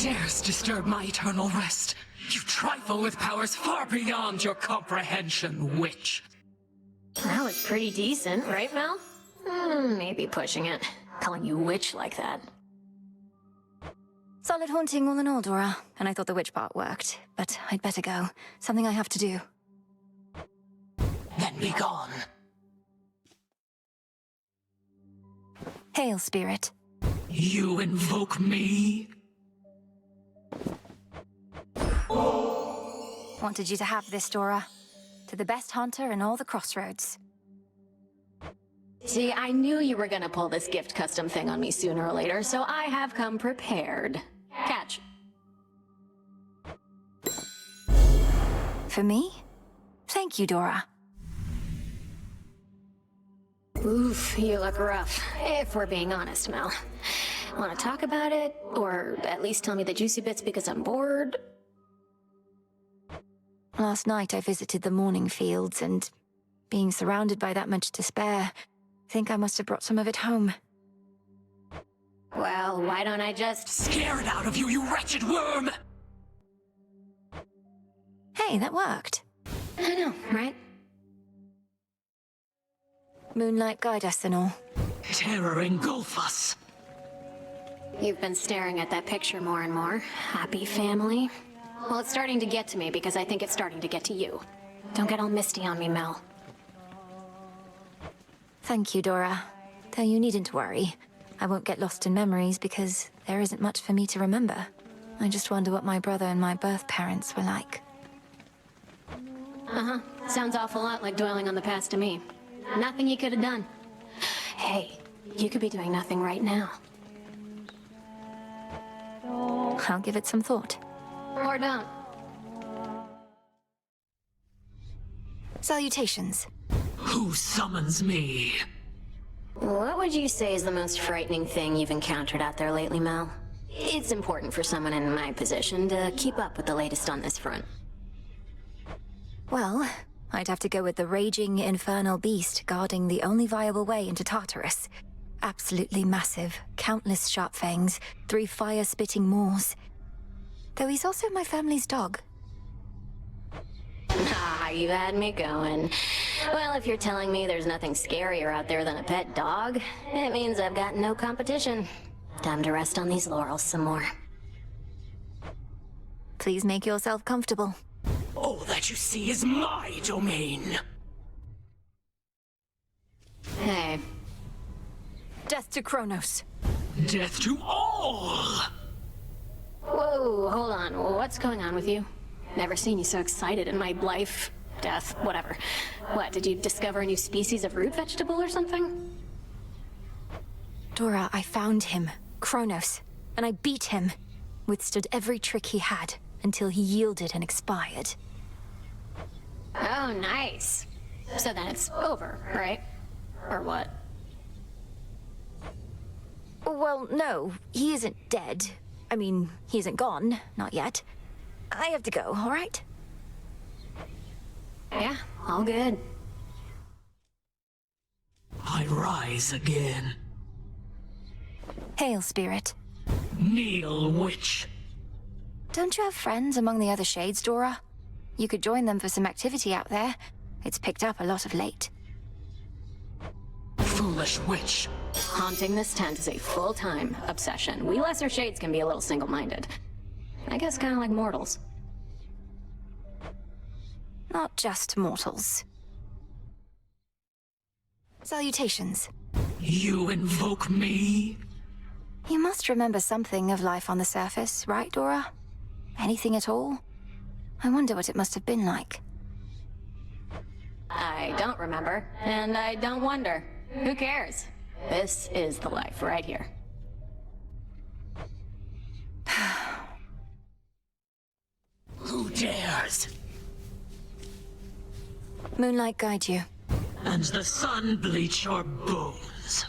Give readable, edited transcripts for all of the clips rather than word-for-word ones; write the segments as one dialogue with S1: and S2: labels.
S1: dares disturb my eternal rest? You trifle with powers far beyond your comprehension, witch.
S2: That was pretty decent, right, Mel? Maybe pushing it. Calling you witch like that.
S3: Solid haunting all in all, Dora. And I thought the witch part worked. But I'd better go. Something I have to do.
S1: Then be gone.
S3: Hail, spirit.
S1: You invoke me?
S3: Wanted you to have this, Dora. To the best hunter in all the crossroads.
S2: See, I knew you were gonna pull this gift custom thing on me sooner or later, so I have come prepared. Catch.
S3: For me? Thank you, Dora.
S2: Oof, you look rough. If we're being honest, Mel. Want to talk about it? Or at least tell me the juicy bits because I'm bored?
S3: Last night I visited the mourning fields, and being surrounded by that much despair, I think I must have brought some of it home.
S2: Well, why don't I just...
S1: Scared out of you, you wretched worm!
S3: Hey, that worked.
S2: I know, right?
S3: Moonlight guide us and all.
S1: Terror engulf us.
S2: You've been staring at that picture more and more. Happy family? Well, it's starting to get to me because I think it's starting to get to you. Don't get all misty on me, Mel.
S3: Thank you, Dora. Though you needn't worry. I won't get lost in memories because there isn't much for me to remember. I just wonder what my brother and my birth parents were like.
S2: Uh-huh. Sounds awful lot like dwelling on the past to me. Nothing you could have done. Hey, you could be doing nothing right now.
S3: I'll give it some thought.
S2: Or don't.
S3: Salutations.
S1: Who summons me?
S2: What would you say is the most frightening thing you've encountered out there lately, Mel? It's important for someone in my position to keep up with the latest on this front.
S3: Well, I'd have to go with the raging infernal beast guarding the only viable way into Tartarus. Absolutely massive, countless sharp fangs, 3 fire-spitting maws. Though he's also my family's dog.
S2: Ah, you had me going. Well, if you're telling me there's nothing scarier out there than a pet dog, it means I've got no competition. Time to rest on these laurels some more.
S3: Please make yourself comfortable.
S1: All that you see is my domain.
S2: Hey.
S3: Death to Kronos.
S1: Death to all!
S2: Whoa, hold on. What's going on with you? Never seen you so excited in my life. Death, whatever. What, did you discover a new species of root vegetable or something?
S3: Dora, I found him, Kronos, and I beat him. Withstood every trick he had until he yielded and expired.
S2: Oh, nice. So then it's over, right? Or what?
S3: Well, no, he isn't dead. I mean, he isn't gone, not yet. I have to go, all right?
S2: Yeah, all good.
S1: I rise again.
S3: Hail, spirit.
S1: Kneel, witch.
S3: Don't you have friends among the other shades, Dora? You could join them for some activity out there. It's picked up a lot of late.
S1: Foolish witch.
S2: Haunting this tent is a full-time obsession. We lesser shades can be a little single-minded. I guess kind of like mortals.
S3: Not just mortals. Salutations.
S1: You invoke me?
S3: You must remember something of life on the surface, right, Dora? Anything at all? I wonder what it must have been like.
S2: I don't remember, and I don't wonder. Who cares? This is the life right here.
S1: Who dares?
S3: Moonlight guide you.
S1: And the sun bleach your bones.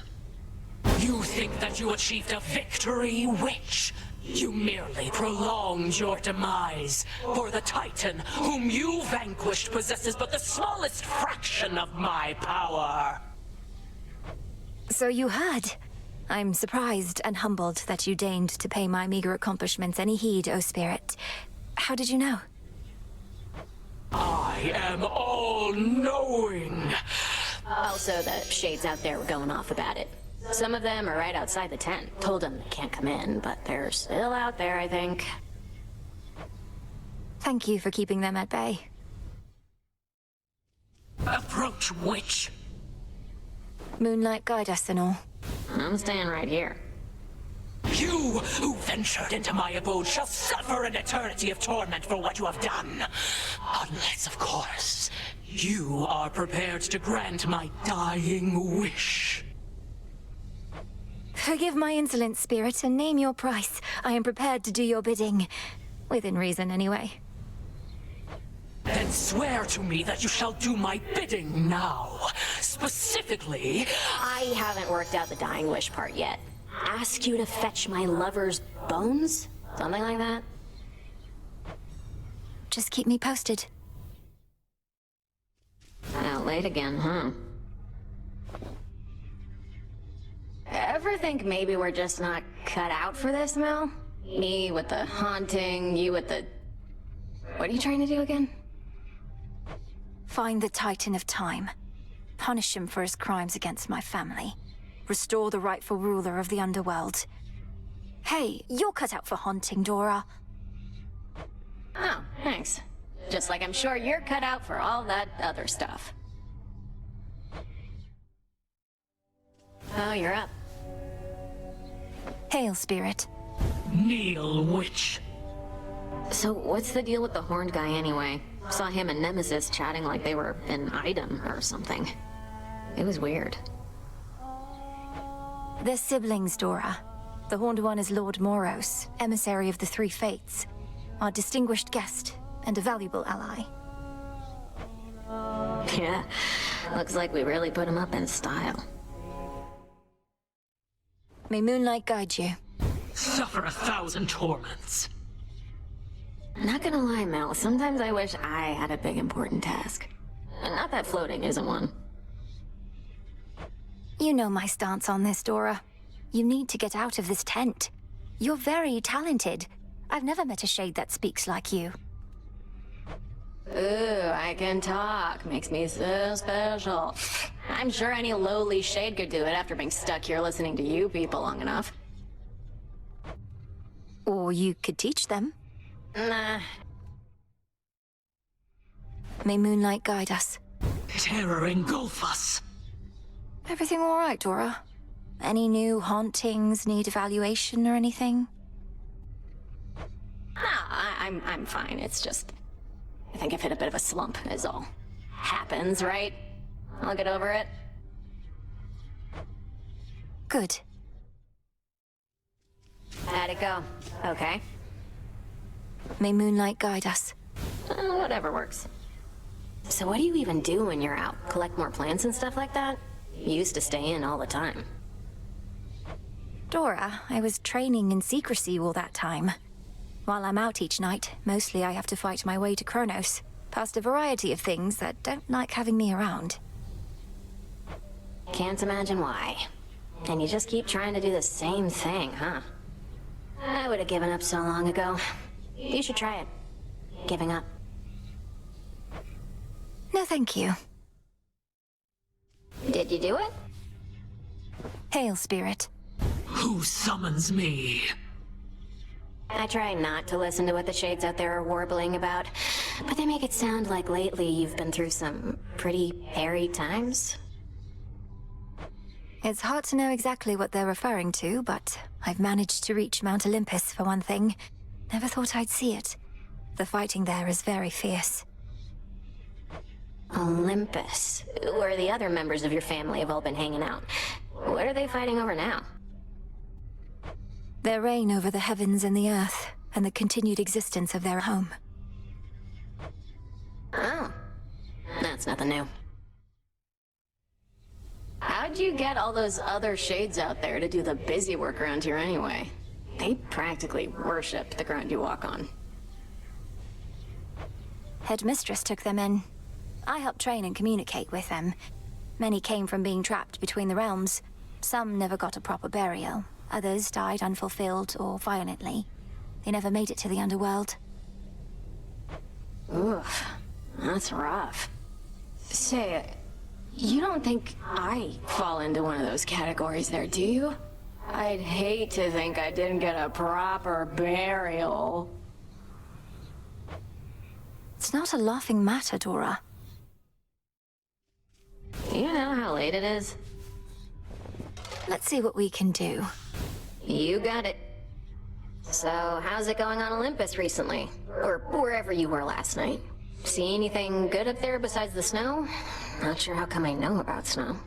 S1: You think that you achieved a victory, witch? You merely prolonged your demise, for the Titan whom you vanquished possesses but the smallest fraction of my power.
S3: So you heard. I'm surprised and humbled that you deigned to pay my meager accomplishments any heed, O Spirit. How did you know?
S1: I am all-knowing.
S2: Also, the shades out there were going off about it. Some of them are right outside the tent. Told them they can't come in, but they're still out there, I think.
S3: Thank you for keeping them at bay.
S1: Approach, witch.
S3: Moonlight guide us and all.
S2: I'm staying right here.
S1: You who ventured into my abode shall suffer an eternity of torment for what you have done. Unless, of course, you are prepared to grant my dying wish.
S3: Forgive my insolence, Spirit, and name your price. I am prepared to do your bidding. Within reason, anyway.
S1: Then swear to me that you shall do my bidding now. Specifically...
S2: I haven't worked out the dying wish part yet. Ask you to fetch my lover's bones? Something like that?
S3: Just keep me posted.
S2: Out late again, huh? Ever think maybe we're just not cut out for this, Mel? Me with the haunting, you with the... What are you trying to do again?
S3: Find the Titan of Time. Punish him for his crimes against my family. Restore the rightful ruler of the underworld. Hey, you're cut out for haunting, Dora.
S2: Oh, thanks. Just like I'm sure you're cut out for all that other stuff. Oh, you're up.
S3: Hail, Spirit.
S1: Kneel, witch.
S2: So what's the deal with the horned guy anyway? Saw him and Nemesis chatting like they were an item or something. It was weird.
S3: They're siblings, Dora. The Horned One is Lord Moros, emissary of the Three Fates. Our distinguished guest and a valuable ally.
S2: Yeah, looks like we really put him up in style.
S3: May Moonlight guide you.
S1: Suffer 1,000 torments.
S2: Not gonna lie, Mel, sometimes I wish I had a big important task. Not that floating isn't one.
S3: You know my stance on this, Dora. You need to get out of this tent. You're very talented. I've never met a shade that speaks like you.
S2: Ooh, I can talk. Makes me so special. I'm sure any lowly shade could do it after being stuck here listening to you people long enough.
S3: Or you could teach them.
S2: Nah.
S3: May Moonlight guide us.
S1: Terror engulf us.
S3: Everything all right, Dora? Any new hauntings need evaluation or anything?
S2: I'm fine. It's just... I think I've hit a bit of a slump, is all. Happens, right? I'll get over it.
S3: Good.
S2: How'd it go? Okay.
S3: May Moonlight guide us.
S2: Whatever works. So what do you even do when you're out? Collect more plants and stuff like that? You used to stay in all the time.
S3: Dora, I was training in secrecy all that time. While I'm out each night, mostly I have to fight my way to Kronos, past a variety of things that don't like having me around.
S2: Can't imagine why. And you just keep trying to do the same thing, huh? I would have given up so long ago. You should try it. Giving up.
S3: No, thank you.
S2: Did you do it?
S3: Hail, Spirit.
S1: Who summons me?
S2: I try not to listen to what the shades out there are warbling about, but they make it sound like lately you've been through some pretty hairy times.
S3: It's hard to know exactly what they're referring to, but I've managed to reach Mount Olympus for one thing. Never thought I'd see it. The fighting there is very fierce.
S2: Olympus, where the other members of your family have all been hanging out. What are they fighting over now?
S3: Their reign over the heavens and the earth, and the continued existence of their home.
S2: Oh, that's nothing new. How'd you get all those other shades out there to do the busy work around here anyway? They practically worship the ground you walk on.
S3: Headmistress took them in. I helped train and communicate with them. Many came from being trapped between the realms. Some never got a proper burial. Others died unfulfilled or violently. They never made it to the underworld.
S2: Oof, that's rough. Say, you don't think I fall into one of those categories there, do you? I'd hate to think I didn't get a proper burial.
S3: It's not a laughing matter, Dora.
S2: You know how late it is?
S3: Let's see what we can do.
S2: You got it. So, how's it going on Olympus recently? Or wherever you were last night? See anything good up there besides the snow? Not sure how come I know about snow.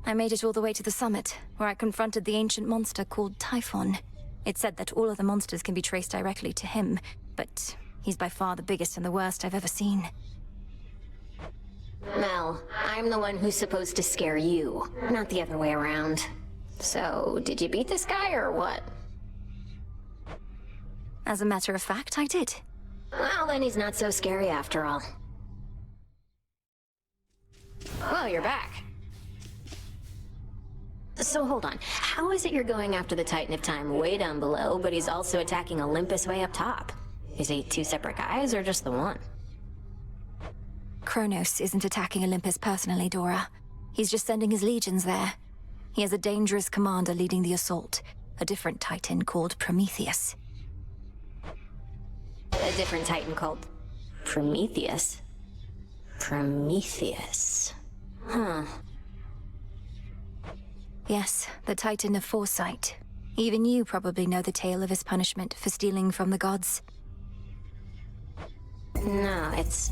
S3: I made it all the way to the summit, where I confronted the ancient monster called Typhon. It said that all of the monsters can be traced directly to him, but he's by far the biggest and the worst I've ever seen.
S2: Mel, I'm the one who's supposed to scare you, not the other way around. So, did you beat this guy or what?
S3: As a matter of fact, I did.
S2: Well, then he's not so scary after all. Well, you're back. So hold on, how is it you're going after the Titan of Time way down below, but he's also attacking Olympus way up top? Is he two separate guys, or just the one?
S3: Kronos isn't attacking Olympus personally, Dora. He's just sending his legions there. He has a dangerous commander leading the assault, a different Titan called Prometheus.
S2: A different Titan called Prometheus? Prometheus. Huh.
S3: Yes, the Titan of Foresight. Even you probably know the tale of his punishment for stealing from the gods.
S2: No, it's...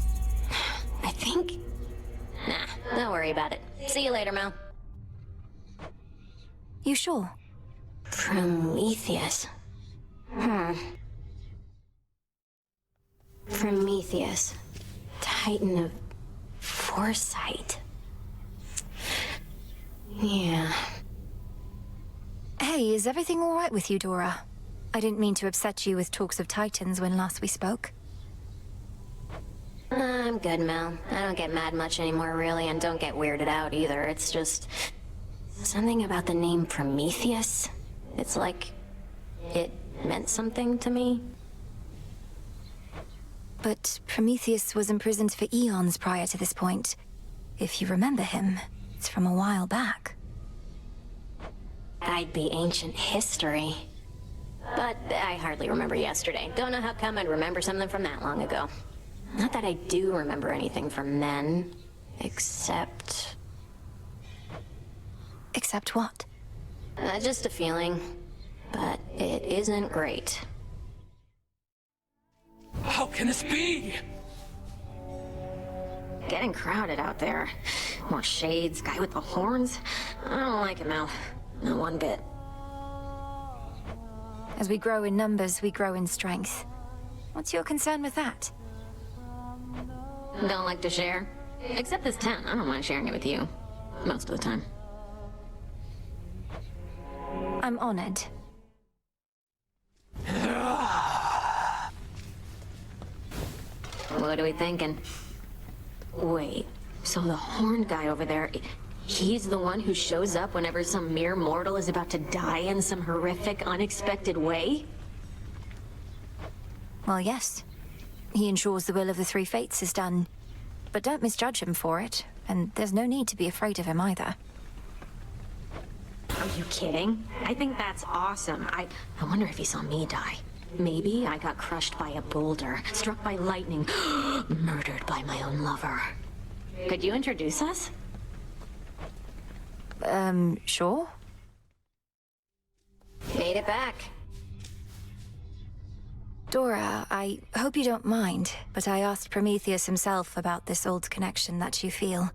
S2: I think... Nah, don't worry about it. See you later, Mel.
S3: You sure?
S2: Prometheus. Prometheus. Titan of Foresight. Yeah.
S3: Hey, is everything all right with you, Dora? I didn't mean to upset you with talks of Titans when last we spoke.
S2: I'm good, Mel. I don't get mad much anymore, really, and don't get weirded out either. It's just... something about the name Prometheus. It's like... it meant something to me.
S3: But Prometheus was imprisoned for eons prior to this point. If you remember him, it's from a while back.
S2: I'd be ancient history. But I hardly remember yesterday. Don't know how come I'd remember something from that long ago. Not that I do remember anything from then, except...
S3: Except what?
S2: Just a feeling. But it isn't great.
S1: How can this be?
S2: Getting crowded out there. More shades, guy with the horns. I don't like him, Mel. Not one bit.
S3: As we grow in numbers, we grow in strength. What's your concern with that?
S2: Don't like to share? Except this tent. I don't mind sharing it with you. Most of the time.
S3: I'm honored.
S2: What are we thinking? Wait, so the horned guy over there, he's the one who shows up whenever some mere mortal is about to die in some horrific, unexpected way?
S3: Well, yes. He ensures the will of the three fates is done. But don't misjudge him for it, and there's no need to be afraid of him either.
S2: Are you kidding? I think that's awesome. I wonder if he saw me die. Maybe I got crushed by a boulder, struck by lightning, murdered by my own lover. Could you introduce us?
S3: Sure?
S2: Made it back.
S3: Dora, I hope you don't mind, but I asked Prometheus himself about this old connection that you feel.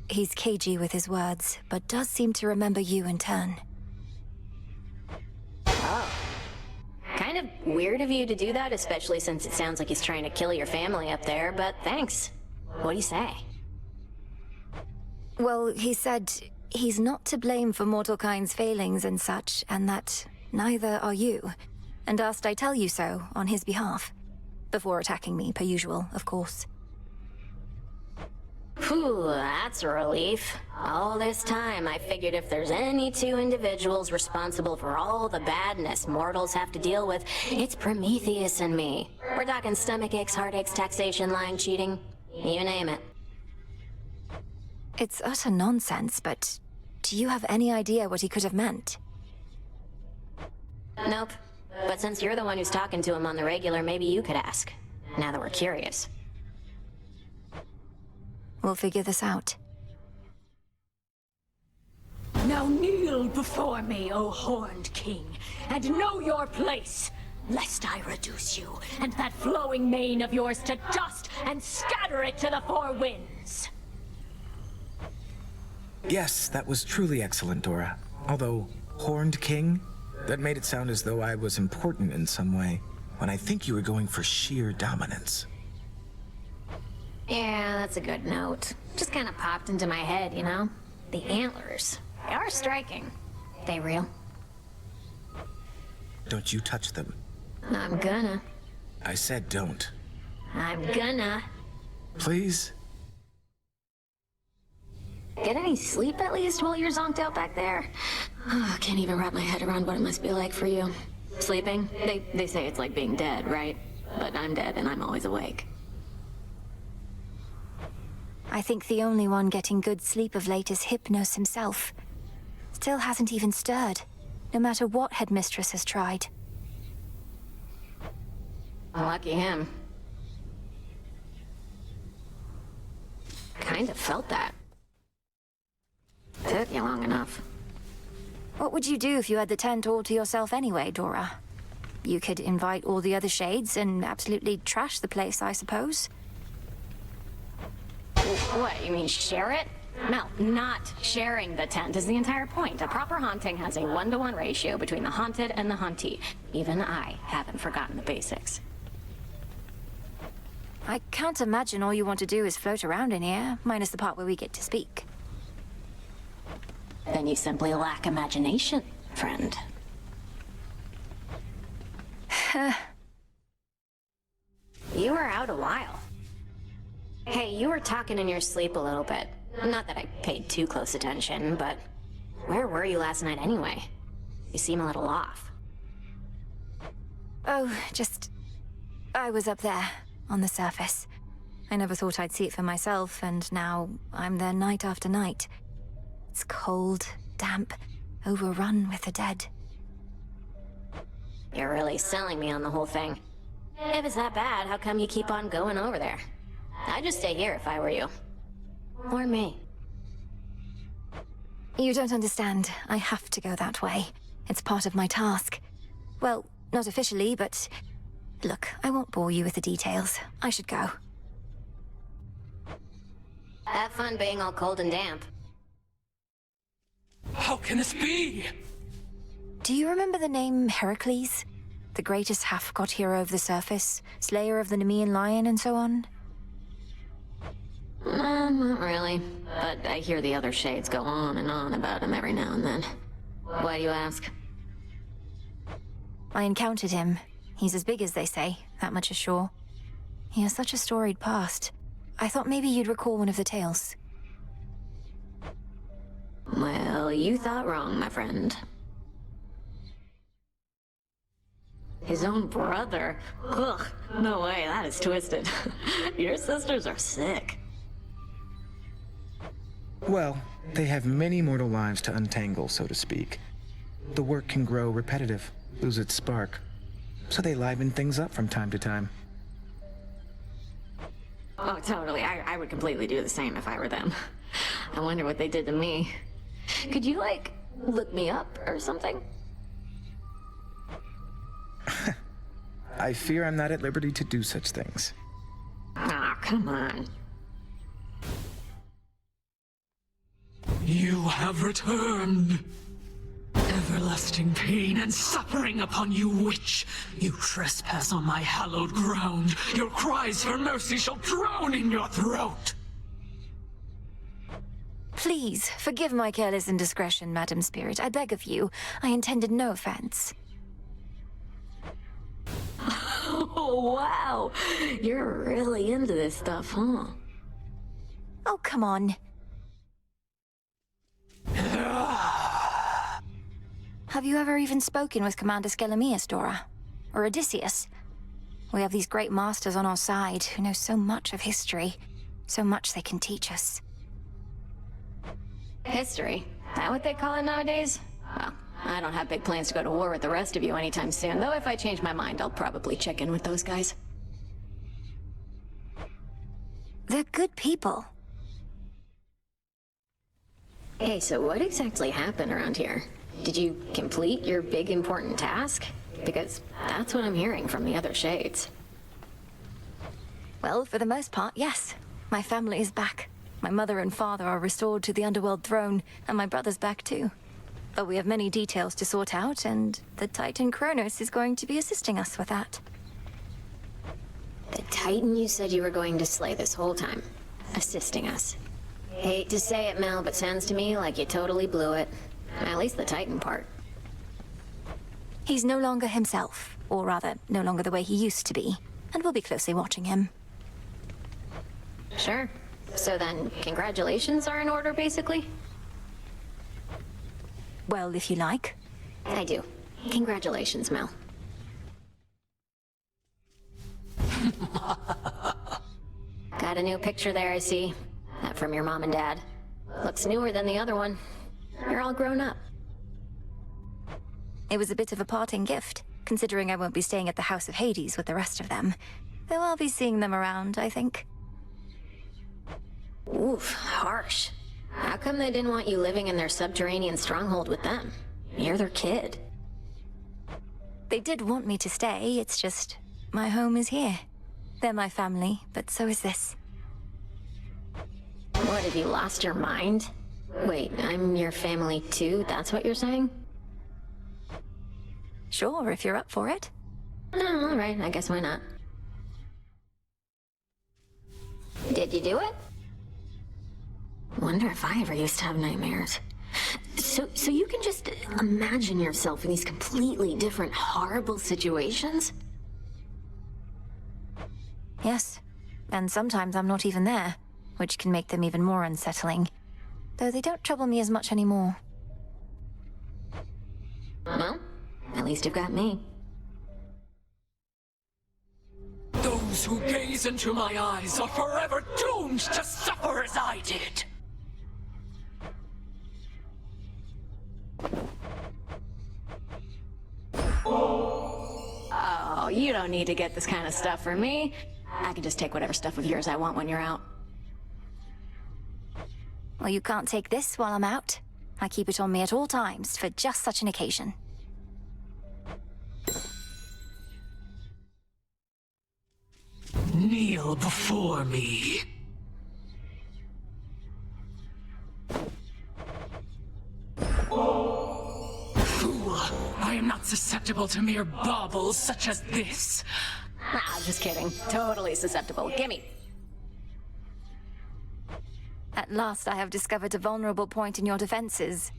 S3: He's cagey with his words, but does seem to remember you in turn.
S2: Oh. Kind of weird of you to do that, especially since it sounds like he's trying to kill your family up there, but thanks. What do you say?
S3: Well, he said he's not to blame for mortal kind's failings and such, and that neither are you, and asked I tell you so on his behalf. Before attacking me, per usual, of course.
S2: Phew, that's a relief. All this time, I figured if there's any two individuals responsible for all the badness mortals have to deal with, it's Prometheus and me. We're talking stomach aches, heartaches, taxation, lying, cheating, you name it.
S3: It's utter nonsense, but do you have any idea what he could have meant?
S2: Nope. But since you're the one who's talking to him on the regular, maybe you could ask. Now that we're curious.
S3: We'll figure this out.
S1: Now kneel before me, O Horned King, and know your place, lest I reduce you and that flowing mane of yours to dust and scatter it to the four winds.
S4: Yes, that was truly excellent, Dora. Although, Horned King? That made it sound as though I was important in some way, when I think you were going for sheer dominance.
S2: Yeah, that's a good note. Just kind of popped into my head, you know? The antlers. They are striking. They real?
S4: Don't you touch them.
S2: I'm gonna.
S4: I said don't.
S2: I'm gonna.
S4: Please?
S2: Get any sleep at least while you're zonked out back there? Oh, can't even wrap my head around what it must be like for you. Sleeping? They say it's like being dead, right? But I'm dead and I'm always awake.
S3: I think the only one getting good sleep of late is Hypnos himself. Still hasn't even stirred, no matter what Headmistress has tried.
S2: Lucky him. Kind of felt that. Took you long enough.
S3: What would you do if you had the tent all to yourself anyway, Dora? You could invite all the other shades and absolutely trash the place, I suppose.
S2: What, you mean share it? No, not sharing the tent is the entire point. A proper haunting has a 1-to-1 ratio between the haunted and the hauntee. Even I haven't forgotten the basics.
S3: I can't imagine all you want to do is float around in here, minus the part where we get to speak.
S2: Then you simply lack imagination, friend. You were out a while. Hey, you were talking in your sleep a little bit. Not that I paid too close attention, but where were you last night anyway? You seem a little off.
S3: Oh, I was up there, on the surface. I never thought I'd see it for myself, and now I'm there night after night. It's cold, damp, overrun with the dead.
S2: You're really selling me on the whole thing. If it's that bad, how come you keep on going over there? I'd just stay here if I were you. Or me.
S3: You don't understand. I have to go that way. It's part of my task. Well, not officially, but... Look, I won't bore you with the details. I should go.
S2: Have fun being all cold and damp.
S1: How can this be?
S3: Do you remember the name Heracles? The greatest half-god hero of the surface, slayer of the Nemean lion, and so on?
S2: Not really. But I hear the other shades go on and on about him every now and then. Why do you ask?
S3: I encountered him. He's as big as they say, that much is sure. He has such a storied past. I thought maybe you'd recall one of the tales.
S2: Well, you thought wrong, my friend. His own brother? Ugh, no way, that is twisted. Your sisters are sick.
S4: Well, they have many mortal lives to untangle, so to speak. The work can grow repetitive, lose its spark. So they liven things up from time to time.
S2: Oh, totally. I would completely do the same if I were them. I wonder what they did to me. Could you, like, look me up or something?
S4: I fear I'm not at liberty to do such things.
S2: Ah, come on.
S1: You have returned. Everlasting pain and suffering upon you, witch! You trespass on my hallowed ground. Your cries for mercy shall drown in your throat!
S3: Please, forgive my careless indiscretion, Madam Spirit. I beg of you. I intended no offense.
S2: Oh, wow! You're really into this stuff, huh?
S3: Oh, come on. Have you ever even spoken with Commander Skelemius, Dora? Or Odysseus? We have these great masters on our side who know so much of history. So much they can teach us.
S2: History? That what they call it nowadays? Well, I don't have big plans to go to war with the rest of you anytime soon, though if I change my mind, I'll probably check in with those guys.
S3: They're good people.
S2: Hey, so what exactly happened around here? Did you complete your big important task? Because that's what I'm hearing from the other shades.
S3: Well, for the most part, yes. My family is back. My mother and father are restored to the underworld throne, and my brother's back too. But we have many details to sort out, and the Titan Kronos is going to be assisting us with that.
S2: The Titan you said you were going to slay this whole time. Assisting us. Hate to say it, Mel, but sounds to me like you totally blew it. At least the Titan part.
S3: He's no longer himself, or rather, no longer the way he used to be, and we'll be closely watching him.
S2: Sure. So then, congratulations are in order, basically?
S3: Well, if you like.
S2: I do. Congratulations, Mel. Got a new picture there, I see. That from your mom and dad. Looks newer than the other one. You're all grown up.
S3: It was a bit of a parting gift, considering I won't be staying at the House of Hades with the rest of them. Though I'll be seeing them around, I think.
S2: Oof, harsh. How come they didn't want you living in their subterranean stronghold with them? You're their kid.
S3: They did want me to stay, it's just... my home is here. They're my family, but so is this.
S2: What, have you lost your mind? Wait, I'm your family too? That's what you're saying?
S3: Sure, if you're up for it.
S2: Oh, alright, I guess why not. Did you do it? Wonder if I ever used to have nightmares. So you can just imagine yourself in these completely different, horrible situations?
S3: Yes, and sometimes I'm not even there, which can make them even more unsettling. Though they don't trouble me as much anymore.
S2: Well, at least you've got me.
S1: Those who gaze into my eyes are forever doomed to suffer as I did.
S2: Oh, you don't need to get this kind of stuff from me. I can just take whatever stuff of yours I want when you're out.
S3: Well, you can't take this while I'm out. I keep it on me at all times for just such an occasion.
S1: Kneel before me. Fool! I am not susceptible to mere baubles such as this.
S2: Ah, just kidding. Totally susceptible. Gimme.
S3: At last I have discovered a vulnerable point in your defenses.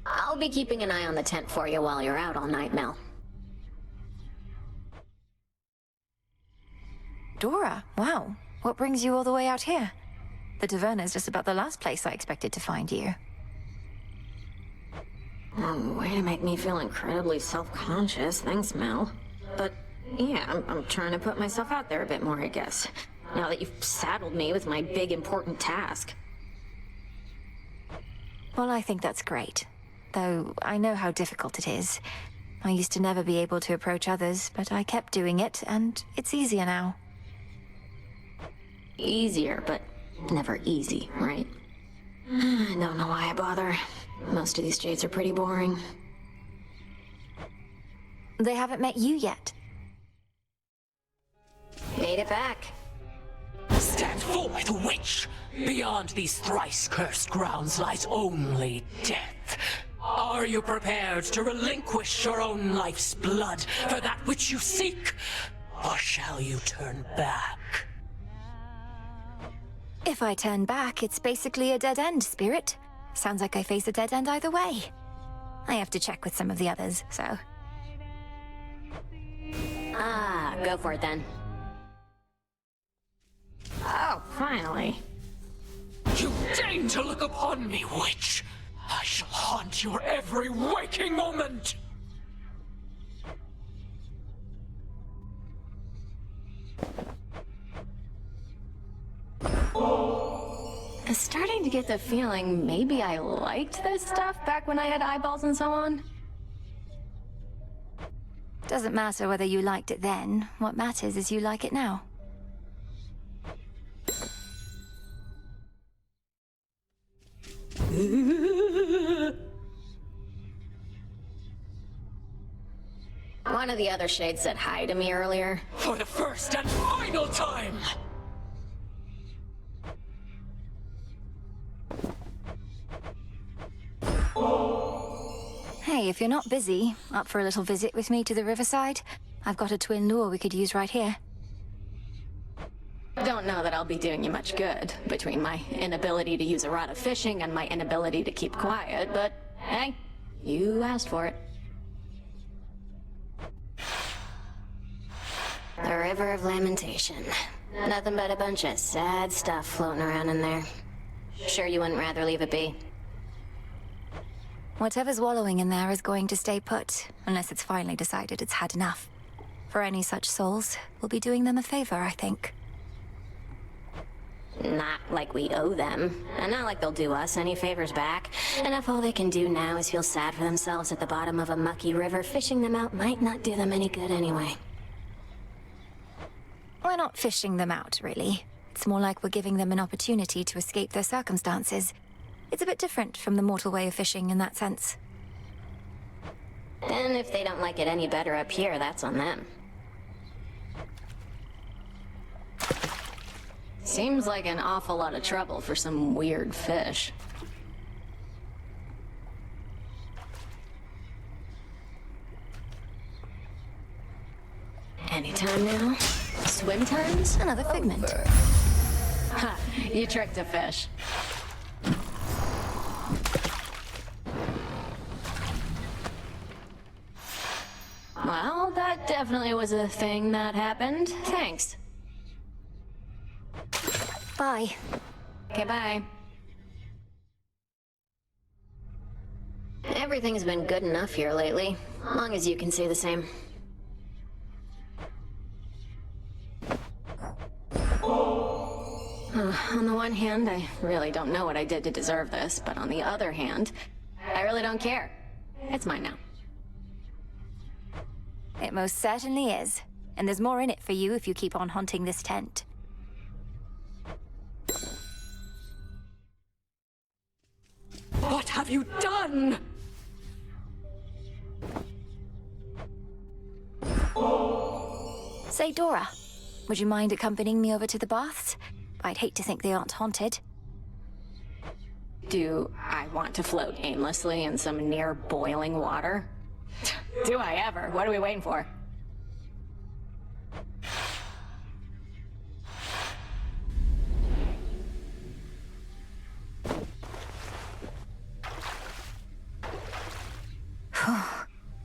S2: I'll be keeping an eye on the tent for you while you're out all night, Mel.
S3: Dora, wow. What brings you all the way out here? The Taverna's just about the last place I expected to find you.
S2: Way to make me feel incredibly self-conscious. Thanks, Mel. But yeah, I'm trying to put myself out there a bit more, I guess. Now that you've saddled me with my big important task.
S3: Well, I think that's great. Though I know how difficult it is. I used to never be able to approach others, but I kept doing it, and it's easier now.
S2: Easier, but never easy, right? I don't know why I bother. Most of these jades are pretty boring.
S3: They haven't met you yet.
S2: Made it back.
S1: Stand forth, witch! Beyond these thrice-cursed grounds lies only death. Are you prepared to relinquish your own life's blood for that which you seek? Or shall you turn back?
S3: If I turn back, it's basically a dead end, Spirit. Sounds like I face a dead end either way. I have to check with some of the others, so...
S2: Ah, go for it then. finally.
S1: You deign to look upon me, witch! I shall haunt your every waking moment!
S2: I'm starting to get the feeling maybe I liked this stuff back when I had eyeballs and so on.
S3: Doesn't matter whether you liked it then. What matters is you like it now.
S2: One of the other shades said hi to me earlier.
S1: For the first and final time!
S3: Hey, if you're not busy, up for a little visit with me to the riverside? I've got a twin lure we could use right here.
S2: Don't know that I'll be doing you much good, between my inability to use a rod of fishing and my inability to keep quiet, but hey, you asked for it. The River of Lamentation. Nothing but a bunch of sad stuff floating around in there. Sure you wouldn't rather leave it be?
S3: Whatever's wallowing in there is going to stay put, unless it's finally decided it's had enough. For any such souls, we'll be doing them a favor, I think.
S2: Not like we owe them, and not like they'll do us any favors back. And if all they can do now is feel sad for themselves at the bottom of a mucky river, fishing them out might not do them any good anyway.
S3: We're not fishing them out, really. It's more like we're giving them an opportunity to escape their circumstances. It's a bit different from the mortal way of fishing in that sense.
S2: And if they don't like it any better up here, that's on them. Seems like an awful lot of trouble for some weird fish. Anytime now? Swim times?
S3: Another figment.
S2: Ha! You tricked a fish. Well, that definitely was a thing that happened. Thanks.
S3: Bye.
S2: Okay, bye. Everything's been good enough here lately, long as you can say the same. On the one hand, I really don't know what I did to deserve this, but on the other hand, I really don't care. It's mine now.
S3: It most certainly is. And there's more in it for you if you keep on haunting this tent.
S1: What have you done?
S3: Say, Dora, would you mind accompanying me over to the baths? I'd hate to think they aren't haunted.
S2: Do I want to float aimlessly in some near boiling water? Do I ever? What are we waiting for?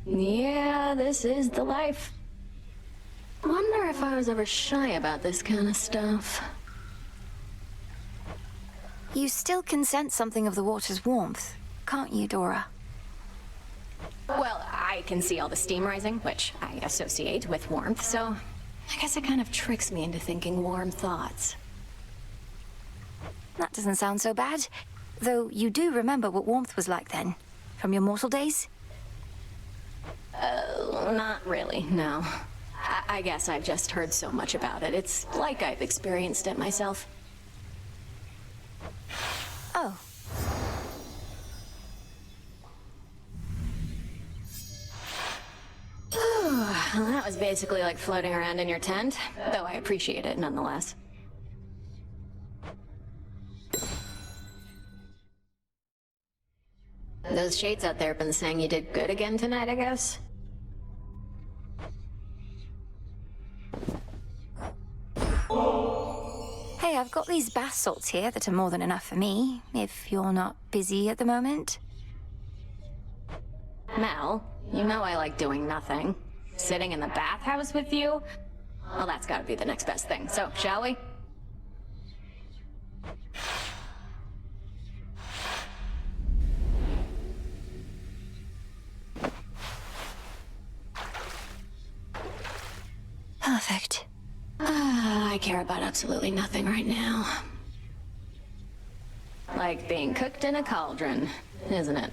S2: Yeah, this is the life. Wonder if I was ever shy about this kind of stuff.
S3: You still can sense something of the water's warmth, can't you, Dora?
S2: Well, I can see all the steam rising, which I associate with warmth, so I guess it kind of tricks me into thinking warm thoughts.
S3: That doesn't sound so bad. Though you do remember what warmth was like then, from your mortal days?
S2: Not really, no. I guess I've just heard so much about it. It's like I've experienced it myself.
S3: Oh.
S2: Well, that was basically like floating around in your tent, though I appreciate it nonetheless. Those shades out there have been saying you did good again tonight, I guess?
S3: Hey, I've got these bath salts here that are more than enough for me, if you're not busy at the moment.
S2: Mel, you know I like doing nothing. Sitting in the bathhouse with you? Well, that's gotta be the next best thing. So, shall we?
S3: Perfect.
S2: I care about absolutely nothing right now. Like being cooked in a cauldron, isn't it?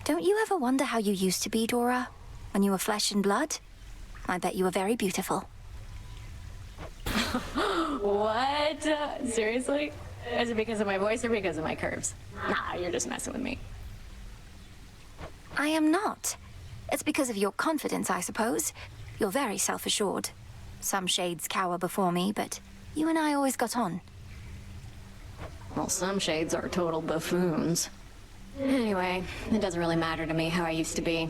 S3: Don't you ever wonder how you used to be, Dora? When you were flesh and blood? I bet you were very beautiful.
S2: What? Seriously? Is it because of my voice or because of my curves? Nah, you're just messing with me.
S3: I am not. It's because of your confidence, I suppose. You're very self-assured. Some shades cower before me, but you and I always got on.
S2: Well, some shades are total buffoons. Anyway, it doesn't really matter to me how I used to be.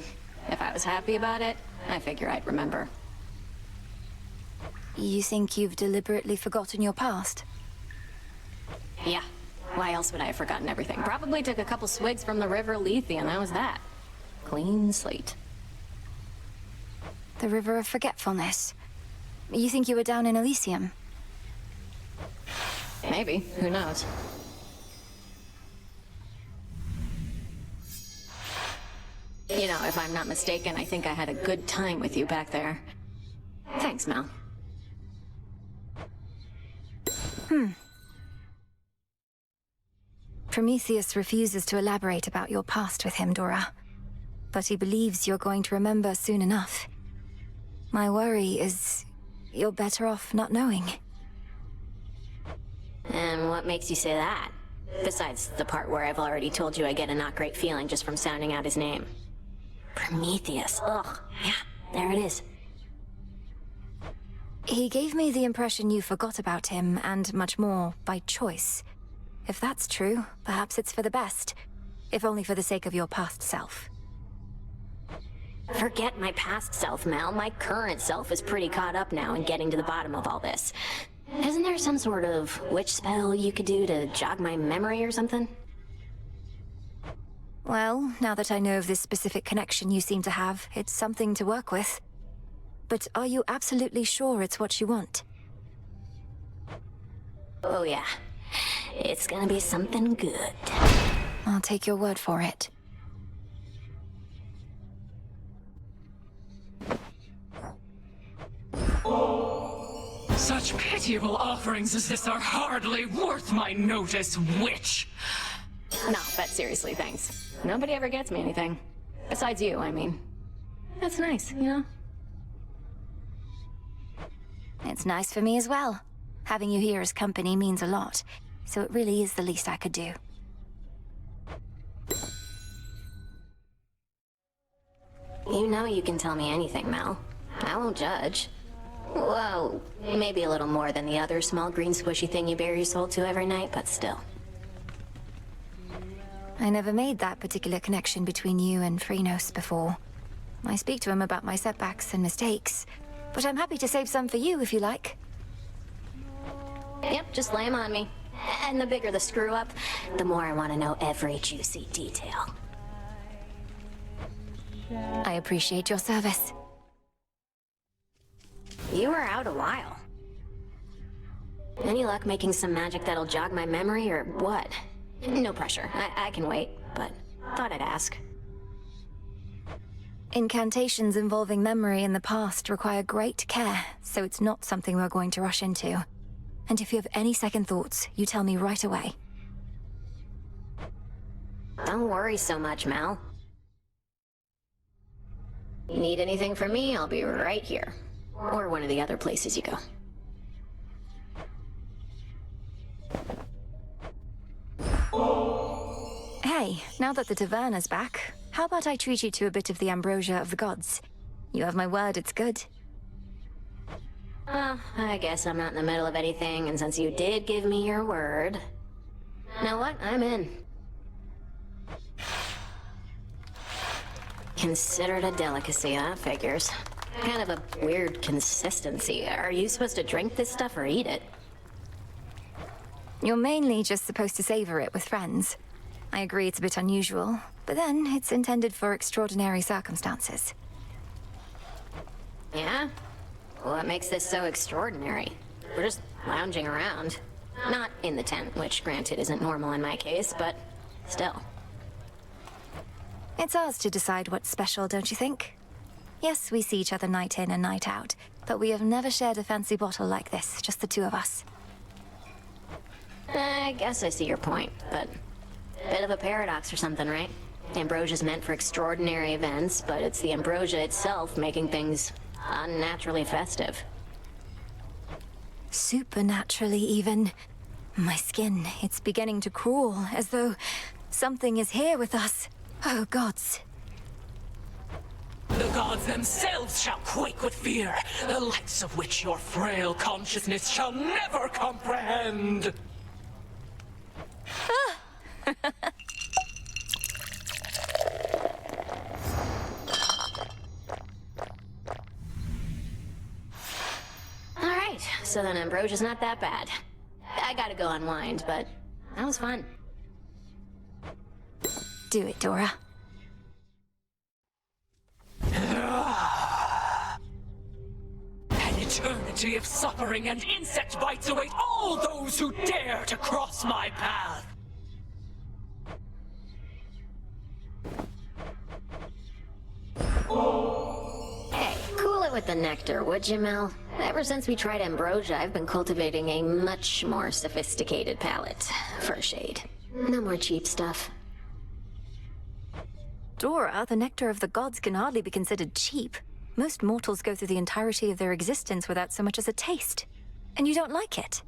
S2: If I was happy about it, I figure I'd remember.
S3: You think you've deliberately forgotten your past?
S2: Yeah. Why else would I have forgotten everything? Probably took a couple swigs from the River Lethe and that was that. Clean slate.
S3: The River of Forgetfulness. You think you were down in Elysium?
S2: Maybe. Who knows? You know, if I'm not mistaken, I think I had a good time with you back there. Thanks, Mel.
S3: Prometheus refuses to elaborate about your past with him, Dora. But he believes you're going to remember soon enough. My worry is you're better off not knowing.
S2: And what makes you say that? Besides the part where I've already told you I get a not great feeling just from sounding out his name. Prometheus, ugh. Yeah, there it is.
S3: He gave me the impression you forgot about him, and much more, by choice. If that's true, perhaps it's for the best. If only for the sake of your past self.
S2: Forget my past self, Mel. My current self is pretty caught up now in getting to the bottom of all this. Isn't there some sort of witch spell you could do to jog my memory or something?
S3: Well, now that I know of this specific connection you seem to have, it's something to work with. But are you absolutely sure it's what you want?
S2: Oh yeah. It's gonna be something good.
S3: I'll take your word for it.
S1: Such pitiable offerings as this are hardly worth my notice, witch.
S2: No, but seriously, thanks. Nobody ever gets me anything. Besides you, I mean. That's nice, you know?
S3: It's nice for me as well. Having you here as company means a lot, so it really is the least I could do.
S2: You know you can tell me anything, Mel. I won't judge. Well, maybe a little more than the other small green squishy thing you bare your soul to every night, but still.
S3: I never made that particular connection between you and Phrenos before. I speak to him about my setbacks and mistakes, but I'm happy to save some for you if you like.
S2: Yep, just lay 'em on me. And the bigger the screw-up, the more I want to know every juicy detail.
S3: I appreciate your service.
S2: You were out a while. Any luck making some magic that'll jog my memory, or what? No pressure. I can wait, but thought I'd ask.
S3: Incantations involving memory in the past require great care, so it's not something we're going to rush into. And if you have any second thoughts, you tell me right away.
S2: Don't worry so much, Mel. Need anything from me, I'll be right here. Or one of the other places you go.
S3: Hey, now that the taverna's back, how about I treat you to a bit of the ambrosia of the gods? You have my word, it's good.
S2: I guess I'm not in the middle of anything, and since you did give me your word... Know what? I'm in. Considered a delicacy, that figures. Kind of a weird consistency. Are you supposed to drink this stuff or eat it?
S3: You're mainly just supposed to savor it with friends. I agree it's a bit unusual, but then it's intended for extraordinary circumstances.
S2: Yeah? What makes this so extraordinary? We're just lounging around. Not in the tent, which granted isn't normal in my case, but still.
S3: It's ours to decide what's special, don't you think? Yes, we see each other night in and night out, but we have never shared a fancy bottle like this, just the two of us.
S2: I guess I see your point, but bit of a paradox or something, right? Ambrosia's meant for extraordinary events, but it's the ambrosia itself making things unnaturally festive.
S3: Supernaturally, even. My skin, it's beginning to crawl, as though something is here with us. Oh, gods.
S1: The gods themselves shall quake with fear, the likes of which your frail consciousness shall never comprehend.
S2: Alright, so then ambrosia's not that bad. I gotta go unwind, but that was fun.
S3: Do it, Dora.
S1: An eternity of suffering and insect bites await all those who dare to cross my path.
S2: Hey, cool it with the nectar, would you, Mel? Ever since we tried ambrosia, I've been cultivating a much more sophisticated palate. For a shade. No more cheap stuff.
S3: Dora, the nectar of the gods can hardly be considered cheap. Most mortals go through the entirety of their existence without so much as a taste. And you don't like it.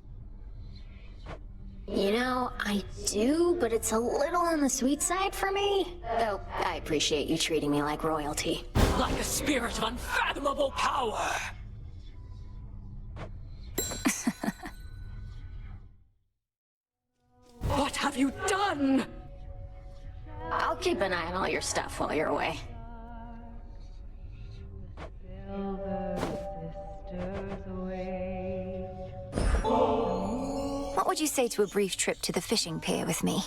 S2: You know, I do, but it's a little on the sweet side for me. Though, I appreciate you treating me like royalty.
S1: Like a spirit of unfathomable power. What have you done?
S2: I'll keep an eye on all your stuff while you're away.
S3: What would you say to a brief trip to the fishing pier with me?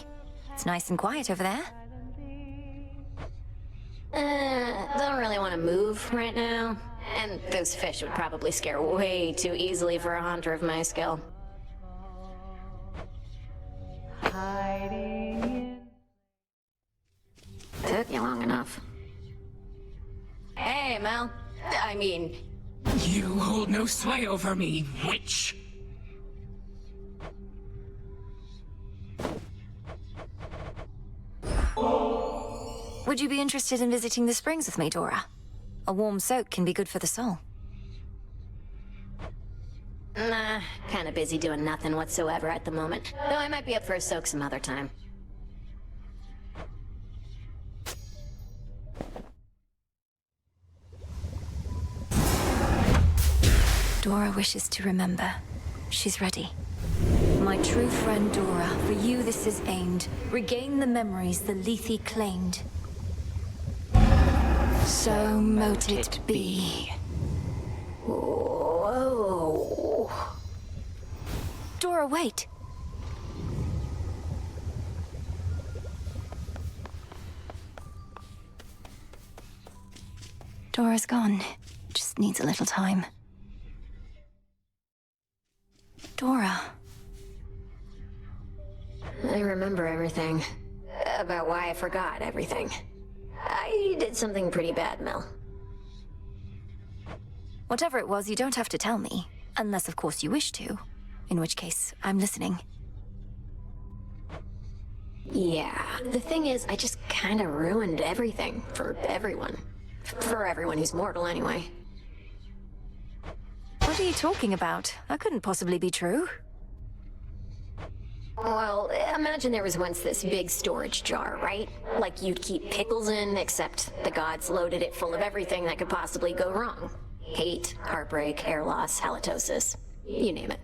S3: It's nice and quiet over there.
S2: Don't really want to move right now. And those fish would probably scare way too easily for a hunter of my skill. Took you long enough. Hey, Mel. I mean...
S1: You hold no sway over me, witch.
S3: Would you be interested in visiting the springs with me, Dora? A warm soak can be good for the soul.
S2: Nah, kinda busy doing nothing whatsoever at the moment. Though I might be up for a soak some other time.
S3: Dora wishes to remember. She's ready. My true friend Dora, for you this is aimed. Regain the memories the Lethe claimed. So mote it be.
S2: Whoa.
S3: Dora, wait. Dora's gone. Just needs a little time. Dora.
S2: I remember everything. About why I forgot everything. I did something pretty bad, Mel.
S3: Whatever it was, you don't have to tell me. Unless, of course, you wish to. In which case, I'm listening.
S2: Yeah, the thing is, I just kinda ruined everything for everyone. For everyone who's mortal, anyway.
S3: What are you talking about? That couldn't possibly be true.
S2: Well, imagine there was once this big storage jar, right? Like you'd keep pickles in, except the gods loaded it full of everything that could possibly go wrong. Hate, heartbreak, hair loss, halitosis. You name it.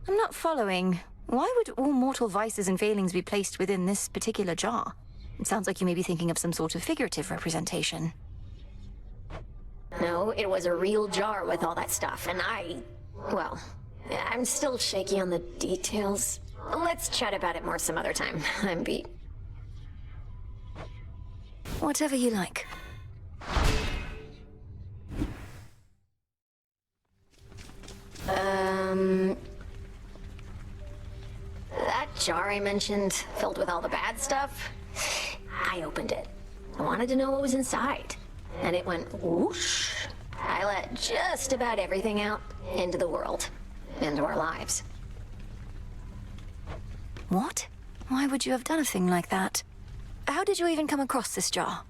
S3: I'm not following. Why would all mortal vices and failings be placed within this particular jar? It sounds like you may be thinking of some sort of figurative representation.
S2: No, it was a real jar with all that stuff, and well, I'm still shaky on the details. Let's chat about it more some other time. I'm beat.
S3: Whatever you like.
S2: jar I mentioned, filled with all the bad stuff? I opened it. I wanted to know what was inside. And it went whoosh. I let just about everything out into the world, into our lives.
S3: What? Why would you have done a thing like that? How did you even come across this jar?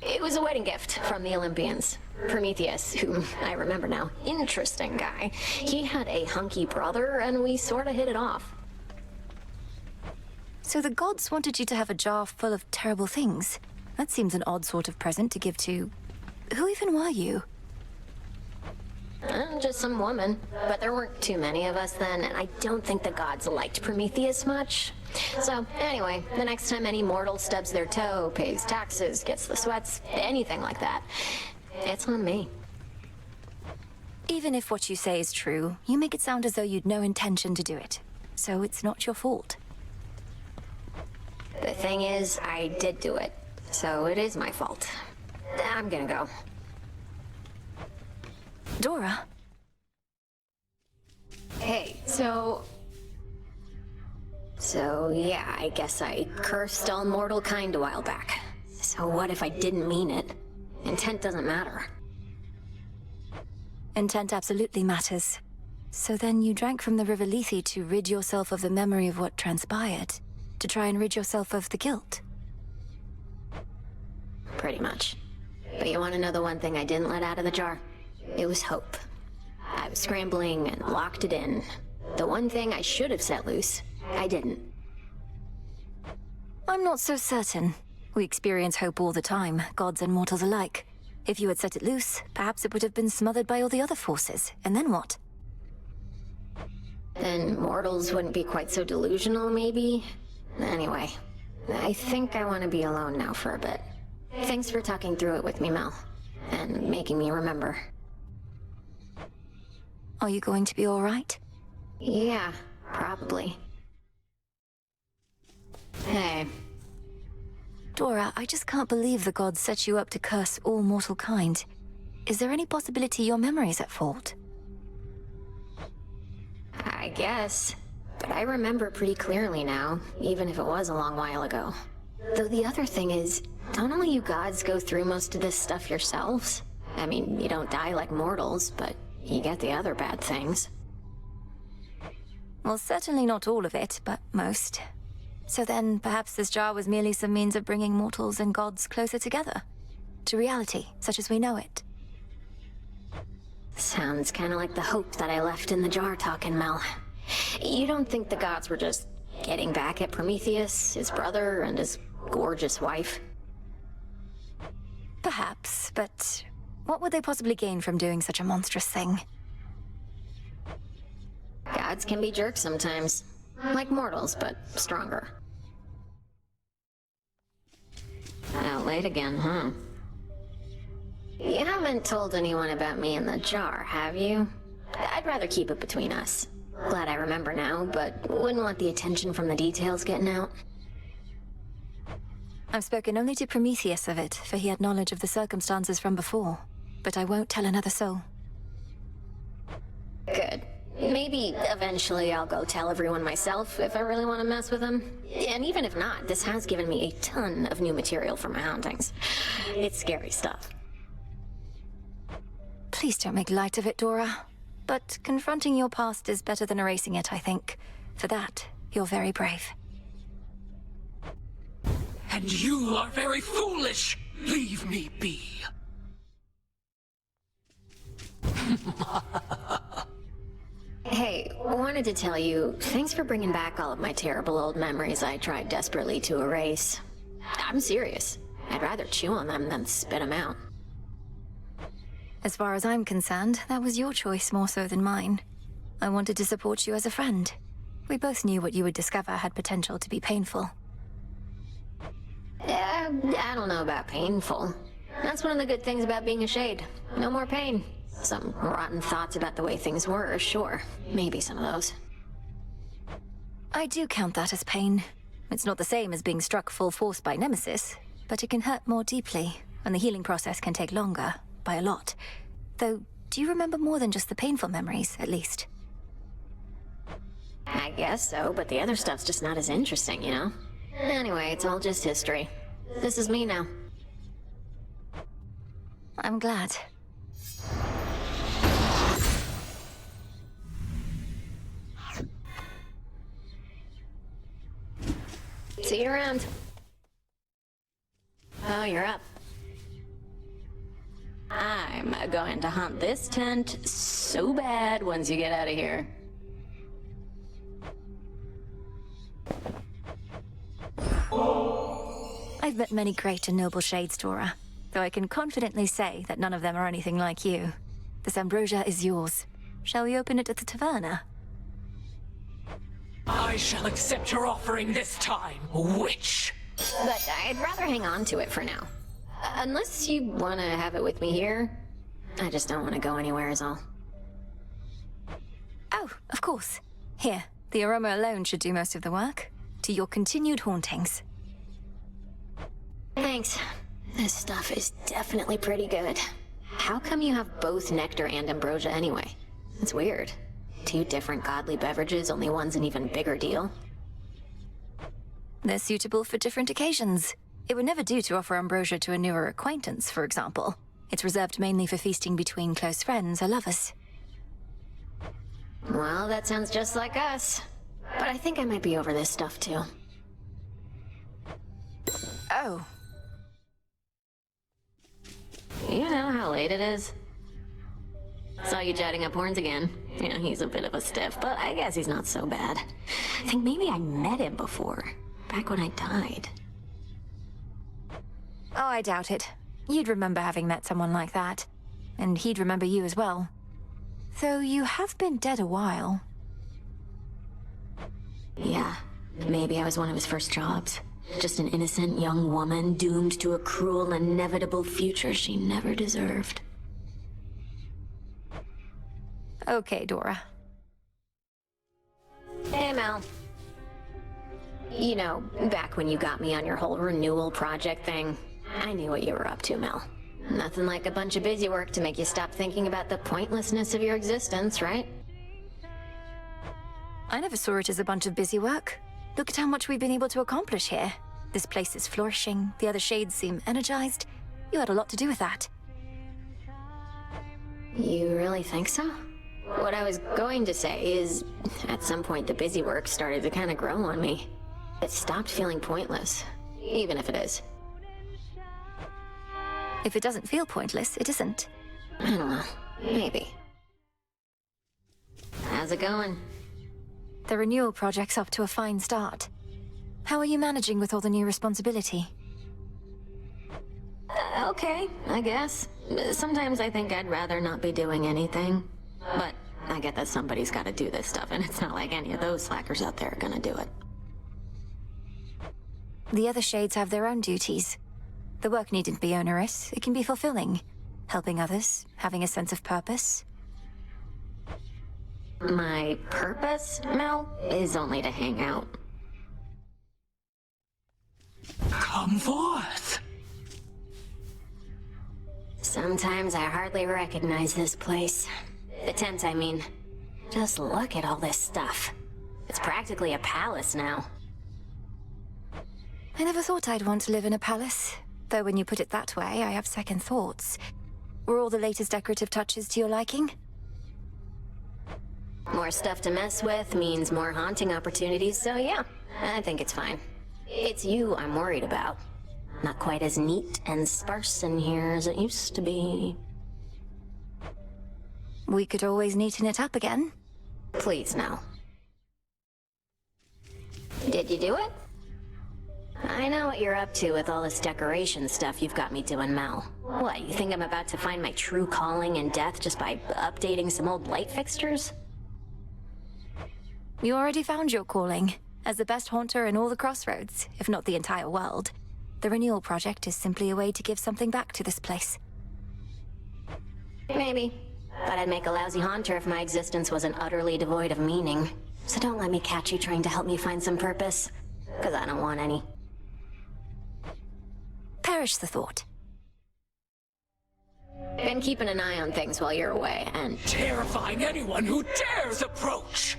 S2: It was a wedding gift from the Olympians. Prometheus, who I remember now, interesting guy. He had a hunky brother, and we sort of hit it off.
S3: So the gods wanted you to have a jar full of terrible things. That seems an odd sort of present to give to... Who even were you?
S2: Just some woman. But there weren't too many of us then, and I don't think the gods liked Prometheus much. So, anyway, the next time any mortal stubs their toe, pays taxes, gets the sweats, anything like that, it's on me.
S3: Even if what you say is true, you make it sound as though you'd no intention to do it. So it's not your fault.
S2: The thing is, I did do it. So it is my fault. I'm gonna go.
S3: Dora?
S2: Hey, So yeah, I guess I cursed all mortal kind a while back. So what if I didn't mean it? Intent doesn't matter.
S3: Intent absolutely matters. So then you drank from the River Lethe to rid yourself of the memory of what transpired, to try and rid yourself of the guilt.
S2: Pretty much. But you want to know the one thing I didn't let out of the jar? It was hope. I was scrambling and locked it in. The one thing I should have set loose, I didn't.
S3: I'm not so certain. We experience hope all the time, gods and mortals alike. If you had set it loose, perhaps it would have been smothered by all the other forces. And then what?
S2: Then mortals wouldn't be quite so delusional, maybe? Anyway, I think I want to be alone now for a bit. Thanks for talking through it with me, Mel. And making me remember.
S3: Are you going to be all right?
S2: Yeah, probably. Hey.
S3: Dora, I just can't believe the gods set you up to curse all mortal kind. Is there any possibility your memory's at fault?
S2: I guess. But I remember pretty clearly now, even if it was a long while ago. Though the other thing is, don't all you gods go through most of this stuff yourselves? I mean, you don't die like mortals, but you get the other bad things.
S3: Well, certainly not all of it, but most. So then, perhaps this jar was merely some means of bringing mortals and gods closer together. To reality, such as we know it.
S2: Sounds kind of like the hope that I left in the jar talking, Mel. You don't think the gods were just getting back at Prometheus, his brother, and his gorgeous wife?
S3: Perhaps, but what would they possibly gain from doing such a monstrous thing?
S2: Gods can be jerks sometimes. Like mortals, but stronger. Out late again, huh? You haven't told anyone about me in the jar, have you? I'd rather keep it between us. Glad I remember now, but wouldn't want the attention from the details getting out.
S3: I've spoken only to Prometheus of it, for he had knowledge of the circumstances from before. But I won't tell another soul.
S2: Good. Maybe eventually I'll go tell everyone myself if I really want to mess with them. And even if not, this has given me a ton of new material for my hauntings. It's scary stuff.
S3: Please don't make light of it, Dora. But confronting your past is better than erasing it, I think. For that, you're very brave.
S1: And you are very foolish! Leave me be!
S2: Hey, wanted to tell you, thanks for bringing back all of my terrible old memories I tried desperately to erase. I'm serious. I'd rather chew on them than spit them out.
S3: As far as I'm concerned, that was your choice more so than mine. I wanted to support you as a friend. We both knew what you would discover had potential to be painful.
S2: I don't know about painful. That's one of the good things about being a shade. No more pain. Some rotten thoughts about the way things were, sure. Maybe some of those.
S3: I do count that as pain. It's not the same as being struck full force by Nemesis, but it can hurt more deeply, and the healing process can take longer, by a lot. Though, do you remember more than just the painful memories, at least?
S2: I guess so, but the other stuff's just not as interesting, you know? Anyway, it's all just history. This is me now.
S3: I'm glad.
S2: See you around. Oh, you're up. I'm going to haunt this tent so bad once you get out of here.
S3: I've met many great and noble shades, Dora, though I can confidently say that none of them are anything like you. This ambrosia is yours. Shall we open it at the taverna?
S1: I shall accept your offering this time, witch.
S2: But I'd rather hang on to it for now. Unless you want to have it with me here. I just don't want to go anywhere is all.
S3: Oh, of course. Here, the aroma alone should do most of the work. To your continued hauntings.
S2: Thanks. This stuff is definitely pretty good. How come you have both nectar and ambrosia anyway? It's weird. Two different godly beverages, only one's an even bigger deal.
S3: They're suitable for different occasions. It would never do to offer ambrosia to a newer acquaintance, for example. It's reserved mainly for feasting between close friends or lovers.
S2: Well, that sounds just like us. But I think I might be over this stuff too.
S3: Oh.
S2: You know how late it is? Saw you jetting up horns again. Yeah, he's a bit of a stiff, but I guess he's not so bad. I think maybe I met him before, back when I died.
S3: Oh, I doubt it. You'd remember having met someone like that. And he'd remember you as well. Though you have been dead a while.
S2: Yeah, maybe I was one of his first jobs. Just an innocent young woman doomed to a cruel, inevitable future she never deserved.
S3: Okay, Dora.
S2: Hey, Mel. You know, back when you got me on your whole renewal project thing, I knew what you were up to, Mel. Nothing like a bunch of busy work to make you stop thinking about the pointlessness of your existence, right?
S3: I never saw it as a bunch of busy work. Look at how much we've been able to accomplish here. This place is flourishing, the other shades seem energized. You had a lot to do with that.
S2: You really think so? What I was going to say is, at some point the busy work started to kind of grow on me. It stopped feeling pointless, even if it is.
S3: If it doesn't feel pointless, it isn't.
S2: I don't know. Maybe. How's it going?
S3: The renewal project's up to a fine start. How are you managing with all the new responsibility?
S2: Okay, I guess. Sometimes I think I'd rather not be doing anything. But I get that somebody's gotta do this stuff, and it's not like any of those slackers out there are gonna do it.
S3: The other shades have their own duties. The work needn't be onerous, it can be fulfilling. Helping others, having a sense of purpose.
S2: My purpose, Mel, is only to hang out.
S1: Come forth.
S2: Sometimes I hardly recognize this place. The tent, I mean. Just look at all this stuff. It's practically a palace now.
S3: I never thought I'd want to live in a palace. Though when you put it that way, I have second thoughts. Were all the latest decorative touches to your liking?
S2: More stuff to mess with means more haunting opportunities, so yeah, I think it's fine. It's you I'm worried about. Not quite as neat and sparse in here as it used to be.
S3: We could always neaten it up again.
S2: Please, no. Did you do it? I know what you're up to with all this decoration stuff you've got me doing, Mel. What, you think I'm about to find my true calling in death just by updating some old light fixtures?
S3: You already found your calling. As the best haunter in all the Crossroads, if not the entire world. The renewal project is simply a way to give something back to this place.
S2: Maybe. But I'd make a lousy haunter if my existence wasn't utterly devoid of meaning. So don't let me catch you trying to help me find some purpose. Because I don't want any.
S3: Perish the thought.
S2: Been keeping an eye on things while you're away, and...
S1: Terrifying anyone who dares approach.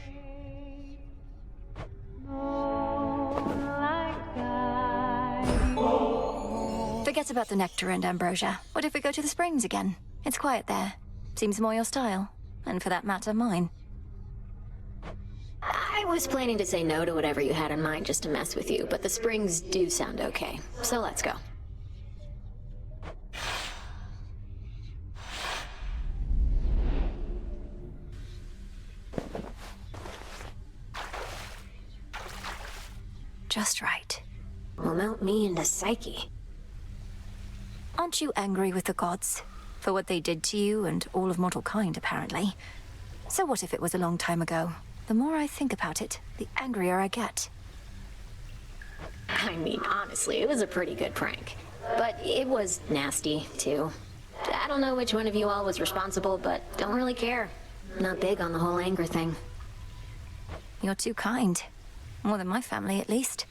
S3: Forget about the nectar and ambrosia. What if we go to the springs again? It's quiet there. Seems more your style. And for that matter, mine.
S2: I was planning to say no to whatever you had in mind just to mess with you, but the springs do sound okay. So let's go.
S3: Just right.
S2: Will melt me into Psyche.
S3: Aren't you angry with the gods? For what they did to you and all of mortal kind, apparently. So what if it was a long time ago? The more I think about it, the angrier I get.
S2: I mean, honestly, it was a pretty good prank. But it was nasty, too. I don't know which one of you all was responsible, but don't really care. Not big on the whole anger thing.
S3: You're too kind. More than my family, at least.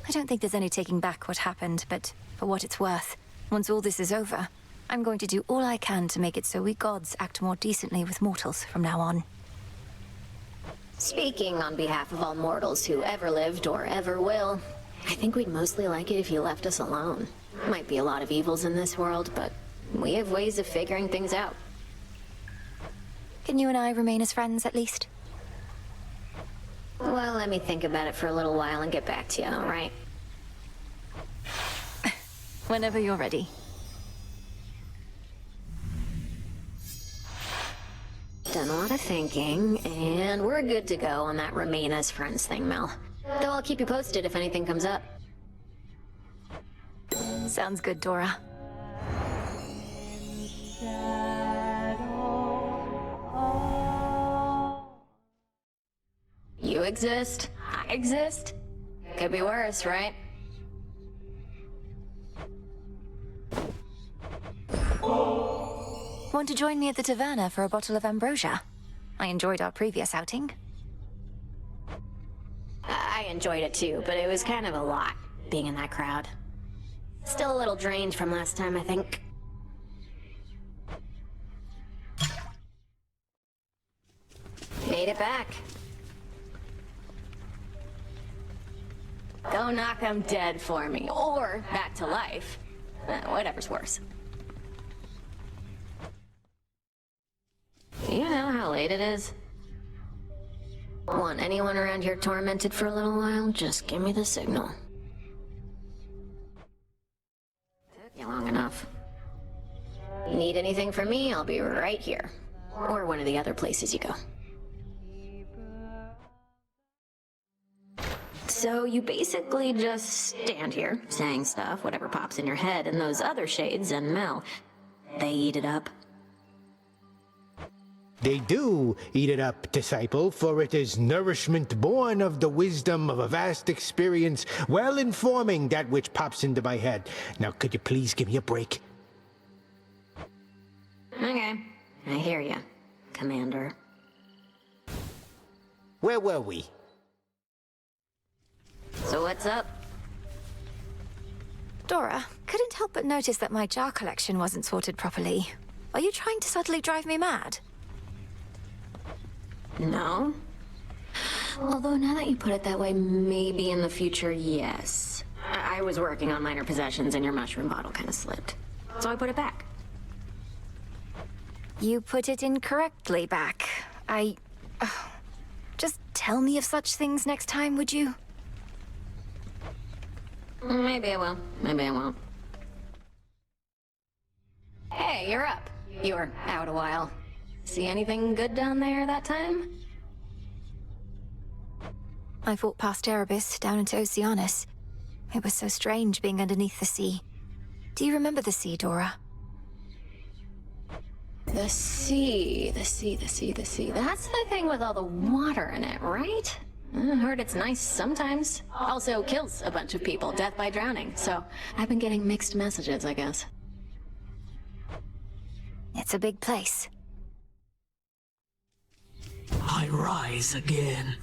S3: I don't think there's any taking back what happened, but for what it's worth, once all this is over, I'm going to do all I can to make it so we gods act more decently with mortals from now on.
S2: Speaking on behalf of all mortals who ever lived or ever will, I think we'd mostly like it if you left us alone. Might be a lot of evils in this world, but we have ways of figuring things out.
S3: Can you and I remain as friends, at least?
S2: Well, let me think about it for a little while and get back to you, all right?
S3: Whenever you're ready.
S2: Done a lot of thinking, and we're good to go on that remain as friends thing, Mel. Though I'll keep you posted if anything comes up.
S3: Sounds good, Dora.
S2: You exist, I exist. Could be worse, right?
S3: Want to join me at the taverna for a bottle of ambrosia? I enjoyed our previous outing.
S2: I enjoyed it too, but it was kind of a lot, being in that crowd. Still a little drained from last time, I think. Made it back. Go knock 'em dead for me, or back to life. Whatever's worse. You know how late it is? Want anyone around here tormented for a little while? Just give me the signal. Took you long enough. Need anything from me? I'll be right here. Or one of the other places you go. So you basically just stand here, saying stuff, whatever pops in your head, and those other shades and Mel, they eat it up.
S5: They do eat it up, disciple, for it is nourishment born of the wisdom of a vast experience, well informing that which pops into my head. Now, could you please give me a break?
S2: Okay, I hear ya, Commander.
S5: Where were we?
S2: So what's up?
S3: Dora, couldn't help but notice that my jar collection wasn't sorted properly. Are you trying to subtly drive me mad?
S2: No. Although now that you put it that way, maybe in the future, yes. I was working on minor possessions and your mushroom bottle kind of slipped. So I put it back.
S3: You put it incorrectly back. Just tell me of such things next time, would you?
S2: Maybe I will. Maybe I won't. Hey, you're up. You were out a while. See anything good down there that time?
S3: I fought past Erebus, down into Oceanus. It was so strange being underneath the sea. Do you remember the sea, Dora?
S2: The sea. That's the thing with all the water in it, right? I heard it's nice sometimes. Also kills a bunch of people, death by drowning. So I've been getting mixed messages, I guess.
S3: It's a big place.
S1: I rise again.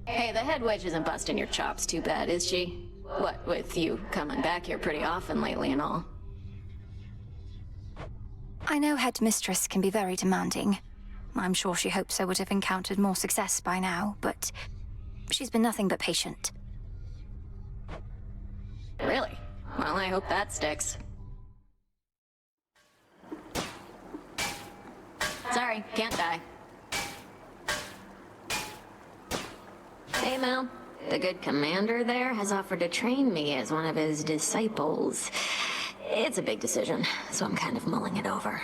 S2: Hey, the head wedge isn't busting your chops too bad, is she? What, with you coming back here pretty often lately and all?
S3: I know Headmistress can be very demanding. I'm sure she hopes I would have encountered more success by now, but She's been nothing but patient.
S2: Really? Well, I hope that sticks. Sorry, can't die. Hey, Mel. The good commander there has offered to train me as one of his disciples. It's a big decision, so I'm kind of mulling it over.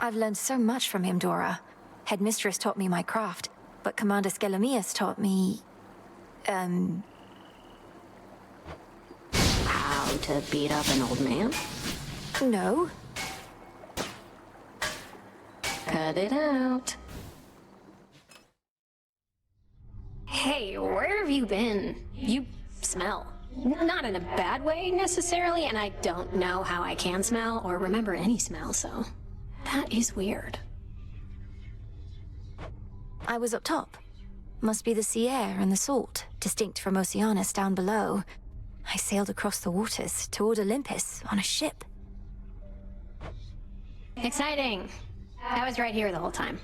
S3: I've learned so much from him, Dora. Headmistress taught me my craft, but Commander Skelemius taught me...
S2: How to beat up an old man?
S3: No.
S2: Cut it out. Hey, where have you been? You smell. Not in a bad way, necessarily, and I don't know how I can smell or remember any smell, so... That is weird.
S3: I was up top. Must be the sea air and the salt, distinct from Oceanus down below. I sailed across the waters toward Olympus on a ship.
S2: Exciting! I was right here the whole time.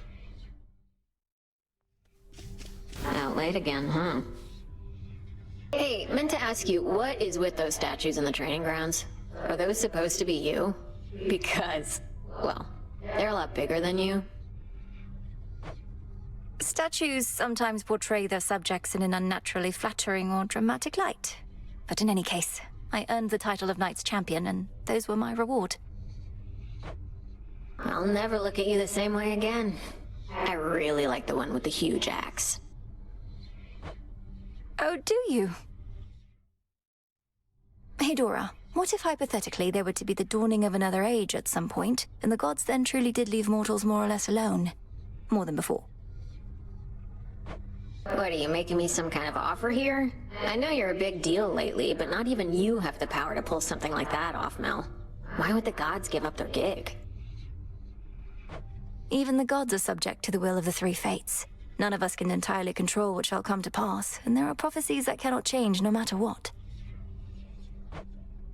S2: Out late again, huh? Hey, meant to ask you, what is with those statues in the training grounds? Are those supposed to be you? Because, well, they're a lot bigger than you.
S3: Statues sometimes portray their subjects in an unnaturally flattering or dramatic light. But in any case, I earned the title of Knight's Champion, and those were my reward.
S2: I'll never look at you the same way again. I really like the one with the huge axe.
S3: Oh, do you? Hey, Dora, what if hypothetically there were to be the dawning of another age at some point, and the gods then truly did leave mortals more or less alone? More than before.
S2: What, are you making me some kind of offer here? I know you're a big deal lately, but not even you have the power to pull something like that off, Mel. Why would the gods give up their gig?
S3: Even the gods are subject to the will of the three fates. None of us can entirely control what shall come to pass, and there are prophecies that cannot change no matter what.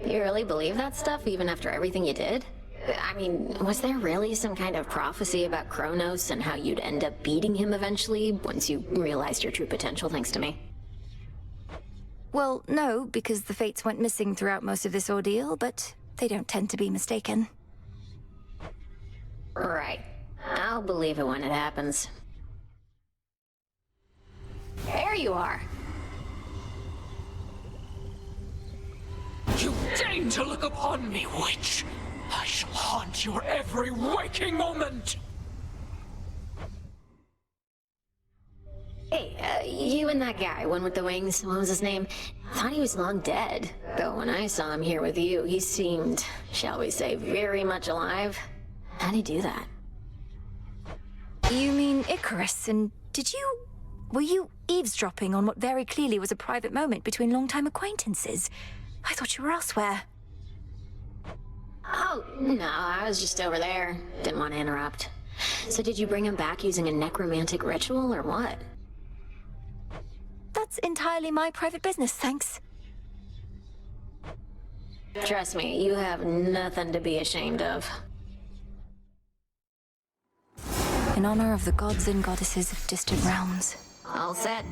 S2: You really believe that stuff, even after everything you did? I mean, was there really some kind of prophecy about Kronos and how you'd end up beating him eventually, once you realized your true potential thanks to me?
S3: Well, no, because the fates went missing throughout most of this ordeal, but they don't tend to be mistaken.
S2: Right. I'll believe it when it happens. There you are.
S1: You deign to look upon me, witch! I shall haunt your every waking moment!
S2: Hey, you and that guy, one with the wings, what was his name? Thought he was long dead. Though when I saw him here with you, he seemed, shall we say, very much alive. How'd he do that?
S3: You mean Icarus, and were you eavesdropping on what very clearly was a private moment between longtime acquaintances? I thought you were elsewhere.
S2: Oh, no, I was just over there. Didn't want to interrupt. So did you bring him back using a necromantic ritual, or what?
S3: That's entirely my private business, thanks.
S2: Trust me, you have nothing to be ashamed of.
S3: In honor of the gods and goddesses of distant realms.
S2: All set.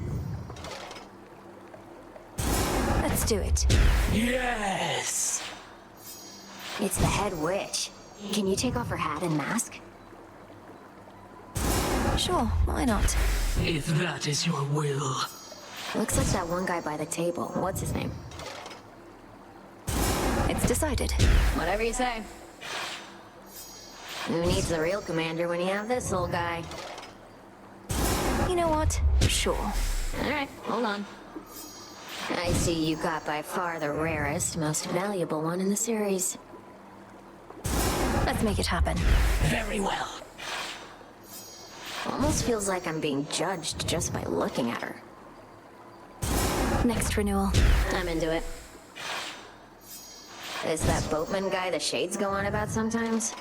S3: Let's do it.
S1: Yes!
S2: It's the head witch. Can you take off her hat and mask?
S3: Sure, why not?
S1: If that is your will.
S2: Looks like that one guy by the table. What's his name?
S3: It's decided.
S2: Whatever you say. Who needs the real commander when you have this little guy?
S3: You know what? Sure.
S2: Alright, hold on. I see you got by far the rarest, most valuable one in the series.
S3: Let's make it happen.
S1: Very well.
S2: Almost feels like I'm being judged just by looking at her.
S3: Next renewal.
S2: I'm into it. Is that boatman guy the shades go on about sometimes?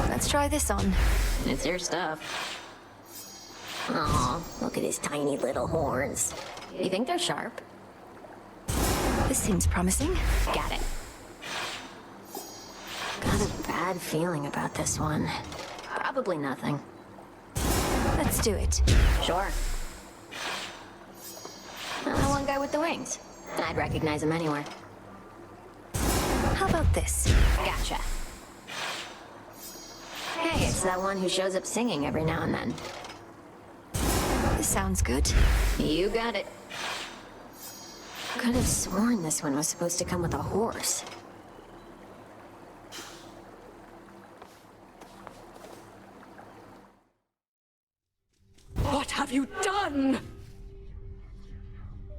S3: Let's try this on.
S2: It's your stuff. Aw, look at his tiny little horns. You think they're sharp?
S3: This seems promising.
S2: Got it. Got a bad feeling about this one. Probably nothing.
S3: Let's do it.
S2: Sure. That one guy with the wings. I'd recognize him anywhere.
S3: How about this?
S2: Gotcha. Hey, it's that one who shows up singing every now and then.
S3: This sounds good.
S2: You got it. Could have sworn this one was supposed to come with a horse.
S1: What have you done?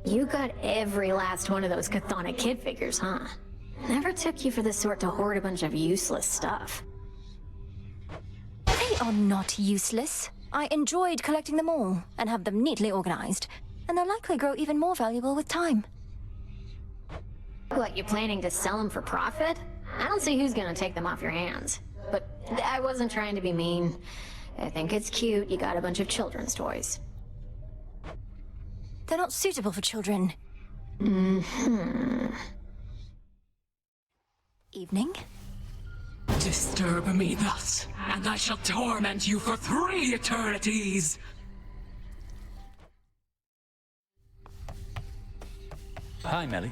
S2: You got every last one of those Chthonic kid figures, huh? Never took you for the sort to hoard a bunch of useless stuff.
S3: They are not useless. I enjoyed collecting them all and have them neatly organized. And they'll likely grow even more valuable with time.
S2: What, you planning to sell them for profit? I don't see who's gonna take them off your hands. But I wasn't trying to be mean. I think it's cute you got a bunch of children's toys.
S3: They're not suitable for children. Evening?
S1: Disturb me thus, and I shall torment you for 3 eternities!
S6: Hi, Melly.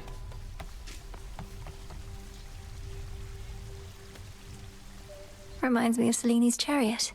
S3: Reminds me of Seleni's chariot.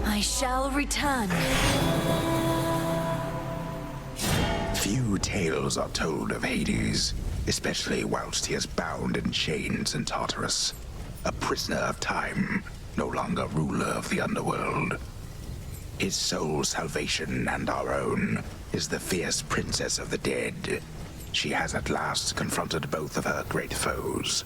S3: I shall return.
S7: Few tales are told of Hades, especially whilst he is bound in chains in Tartarus. A prisoner of time, no longer ruler of the underworld. His sole salvation and our own is the fierce princess of the dead. She has at last confronted both of her great foes.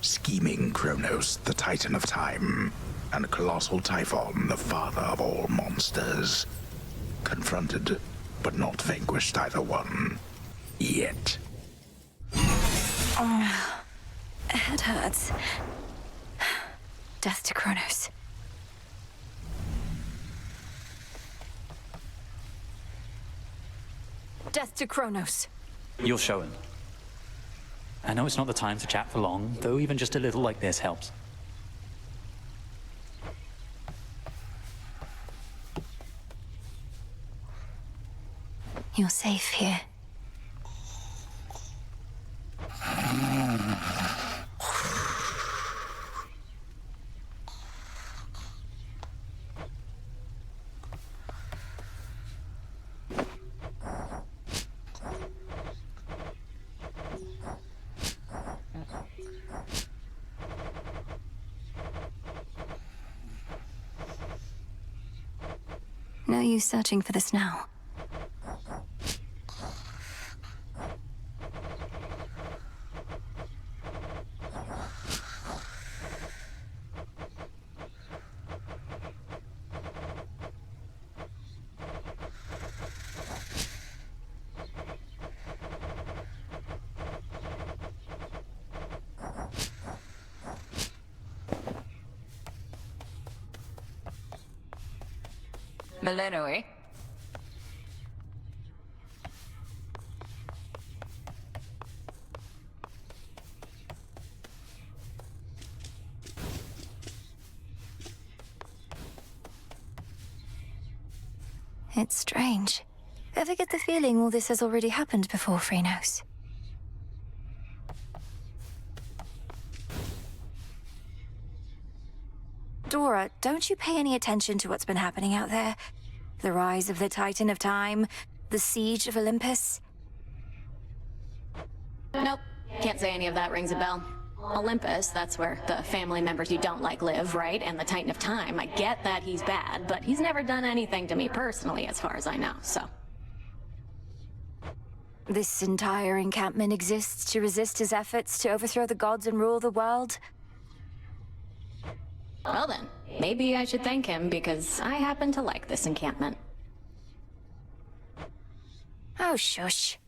S7: Scheming Kronos, the Titan of Time, and Colossal Typhon, the father of all monsters. Confronted, but not vanquished either one. Yet.
S3: Head hurts. Death to Kronos. Death to Kronos.
S6: You'll show him. I know it's not the time to chat for long, though even just a little like this helps.
S3: You're safe here. No use searching for this now.
S8: Millenoi?
S3: It's strange. Ever get the feeling all this has already happened before, Phrenos? Dora, don't you pay any attention to what's been happening out there? The rise of the Titan of Time, the siege of Olympus?
S2: Nope. Can't say any of that rings a bell. Olympus, that's where the family members you don't like live, right? And the Titan of Time, I get that he's bad, but he's never done anything to me personally, as far as I know, so.
S3: This entire encampment exists to resist his efforts to overthrow the gods and rule the world?
S2: Well then, maybe I should thank him because I happen to like this encampment.
S3: Oh, shush.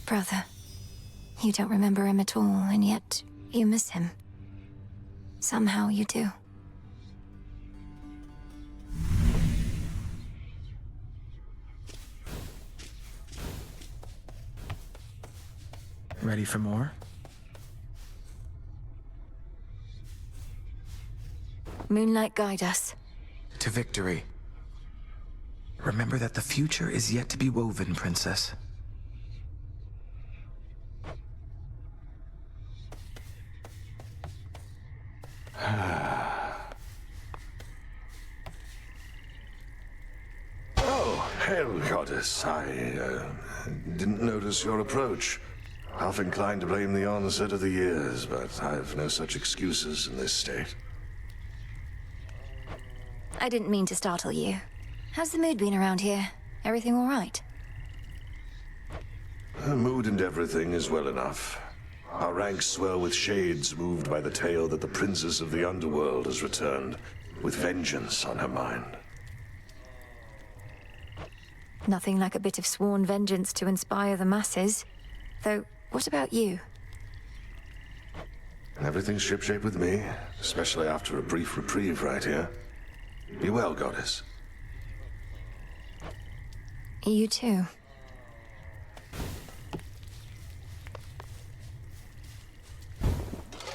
S3: Brother, you don't remember him at all, and yet you miss him. Somehow you do.
S4: Ready for more?
S3: Moonlight, guide us.
S4: To victory. Remember that the future is yet to be woven, Princess.
S8: Oh, hail, Goddess. I didn't notice your approach. Half inclined to blame the onset of the years, but I've no such excuses in this state.
S3: I didn't mean to startle you. How's the mood been around here? Everything all right?
S8: The mood and everything is well enough. Our ranks swell with shades moved by the tale that the princess of the underworld has returned, with vengeance on her mind.
S3: Nothing like a bit of sworn vengeance to inspire the masses. Though, what about you?
S8: Everything's shipshape with me, especially after a brief reprieve right here. Be well, Goddess.
S3: You too.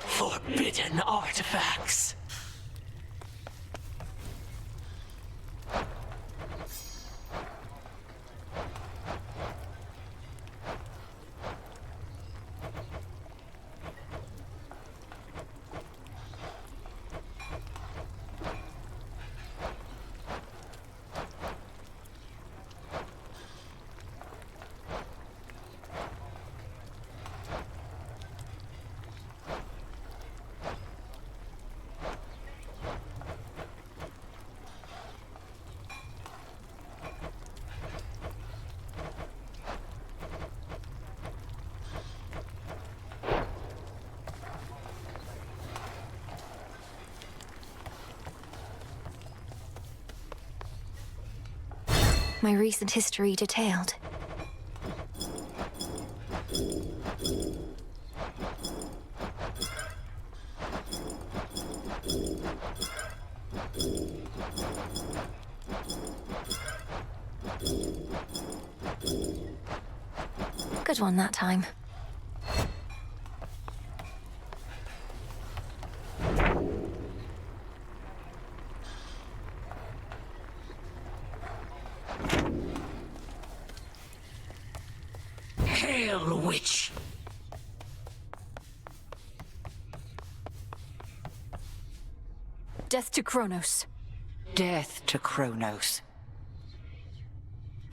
S1: Forbidden artifacts.
S3: My recent history detailed. Good one that time.
S1: Hail, witch!
S3: Death to Kronos.
S9: Death to Kronos.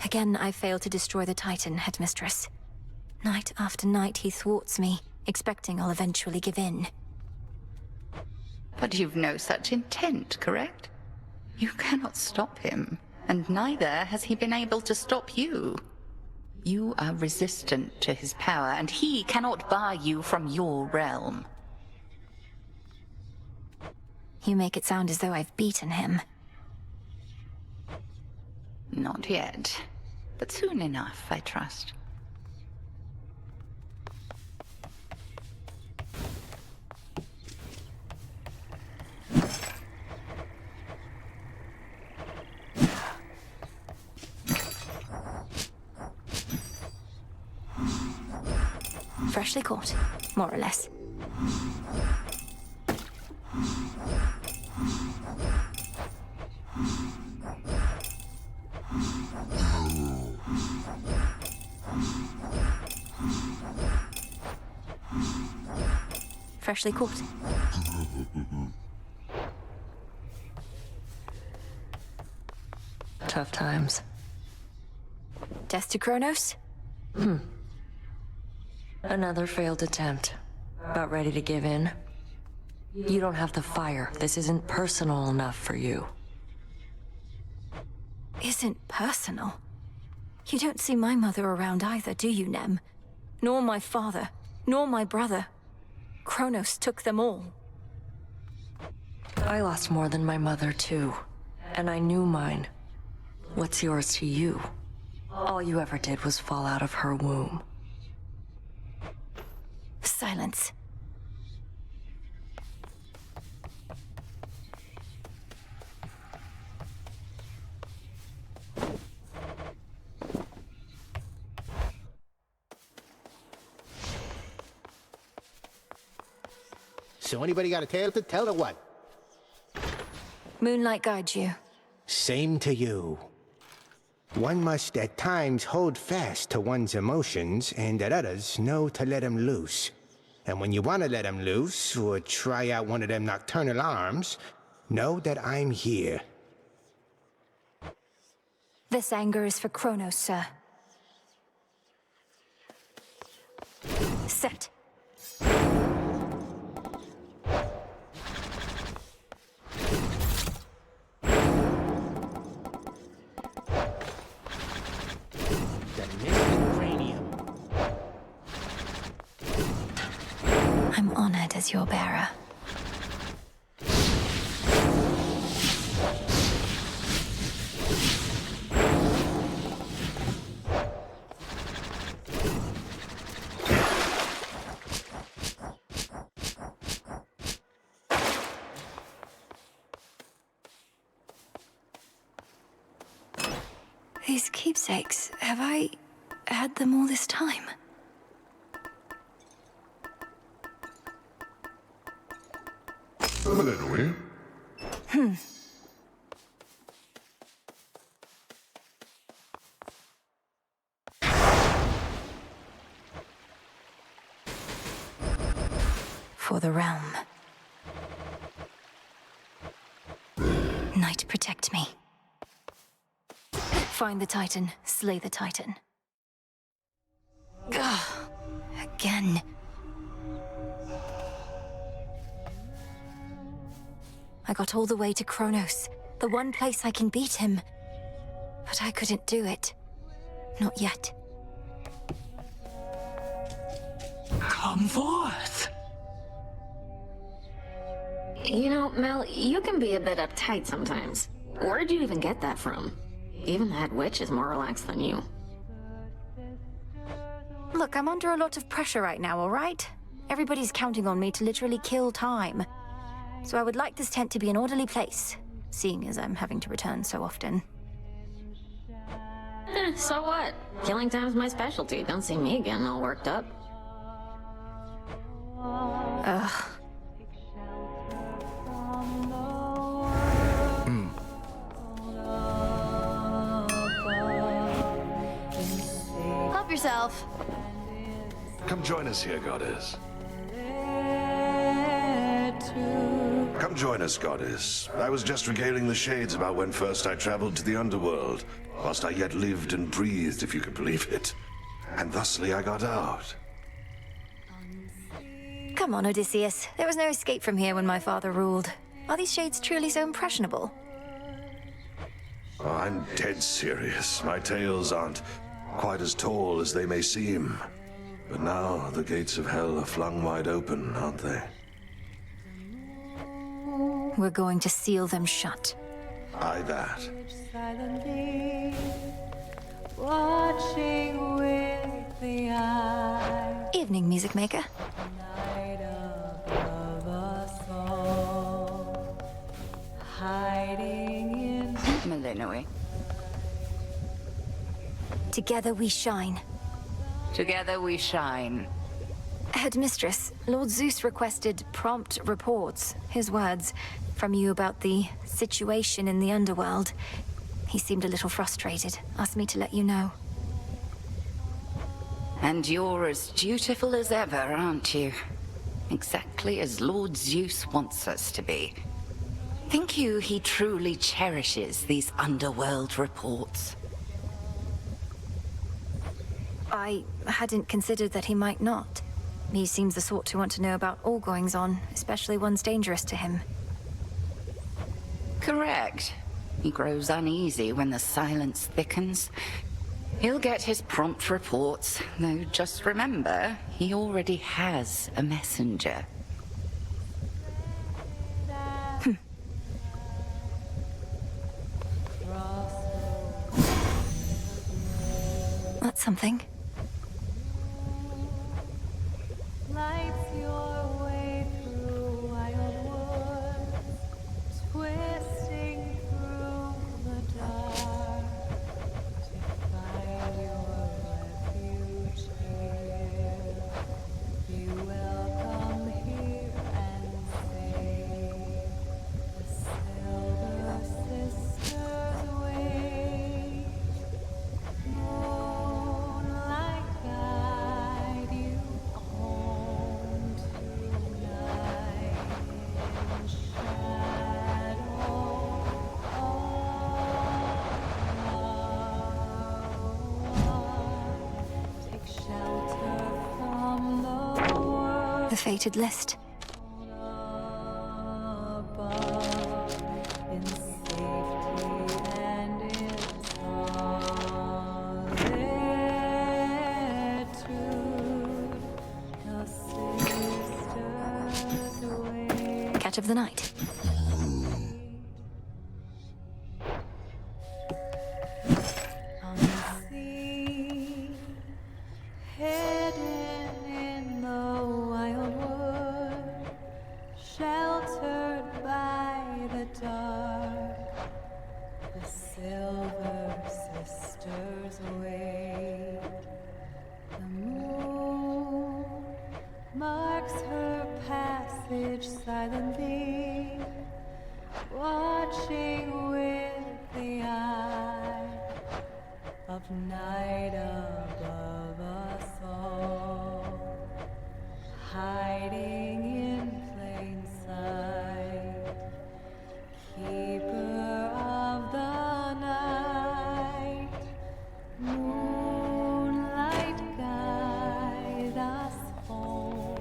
S3: Again, I failed to destroy the Titan, Headmistress. Night after night, he thwarts me, expecting I'll eventually give in.
S9: But you've no such intent, correct? You cannot stop him, and neither has he been able to stop you. You are resistant to his power, and he cannot bar you from your realm.
S3: You make it sound as though I've beaten him.
S9: Not yet, but soon enough, I trust.
S3: Freshly caught, more or less. Freshly caught.
S10: Tough times.
S3: Death to Kronos?
S10: Another failed attempt. About ready to give in? You don't have the fire. This isn't personal enough for you.
S3: Isn't personal? You don't see my mother around either, do you, Nem? Nor my father, nor my brother. Kronos took them all.
S10: I lost more than my mother, too. And I knew mine. What's yours to you? All you ever did was fall out of her womb.
S3: Silence.
S5: So anybody got a tale to tell or what?
S3: Moonlight guides you.
S5: Same to you. One must at times hold fast to one's emotions, and at others know to let them loose. And when you want to let them loose, or try out one of them nocturnal arms, know that I'm here.
S3: This anger is for Kronos, sir. Set. I'm honored as your bearer. These keepsakes, have I had them all this time? For the realm. Night, protect me. Find the Titan, slay the Titan. Ugh, again. I got all the way to Kronos, the one place I can beat him. But I couldn't do it. Not yet.
S1: Come forth.
S2: You know, Mel, you can be a bit uptight sometimes. Where'd you even get that from? Even that witch is more relaxed than you.
S3: Look, I'm under a lot of pressure right now, all right? Everybody's counting on me to literally kill time. So I would like this tent to be an orderly place, seeing as I'm having to return so often.
S2: So what? Killing time's my specialty. Don't see me getting all worked up.
S3: Ugh. Help yourself.
S8: Come join us here, Goddess. Come join us, Goddess. I was just regaling the Shades about when first I traveled to the underworld, whilst I yet lived and breathed, if you can believe it. And thusly I got out.
S3: Come on, Odysseus. There was no escape from here when my father ruled. Are these shades truly so impressionable?
S8: Oh, I'm dead serious. My tales aren't quite as tall as they may seem. But now the gates of hell are flung wide open, aren't they?
S3: We're going to seal them shut.
S8: Aye, that.
S11: Watching with the eye.
S3: Evening, music maker.
S11: Night above us all, hiding in
S9: Malinoe.
S3: Together we shine.
S9: Together we shine.
S3: Headmistress, Lord Zeus requested prompt reports, his words, from you about the situation in the underworld. He seemed a little frustrated, asked me to let you know.
S9: And you're as dutiful as ever, aren't you? Exactly as Lord Zeus wants us to be. Think you he truly cherishes these underworld reports?
S3: I hadn't considered that he might not. He seems the sort to want to know about all goings-on, especially ones dangerous to him.
S9: Correct. He grows uneasy when the silence thickens. He'll get his prompt reports, though just remember, he already has a messenger.
S3: something.
S11: Lights your way through wild woods, twisting through the dark to find your refuge here. You welcome here and safe. The Silver Sisters wait. Moonlight guide you home tonight in shadow of take shelter from the world
S3: The fated list.
S11: above in safety and in solitude. The sisters wait.
S3: Cat of the night.
S11: Unseen, hidden in the wild wood, sheltered by the dark, the Silver Sisters wait. The moon marks her passage silently, watching with the eye of night above us all, hiding in plain sight, keeper of the night, moonlight guide us home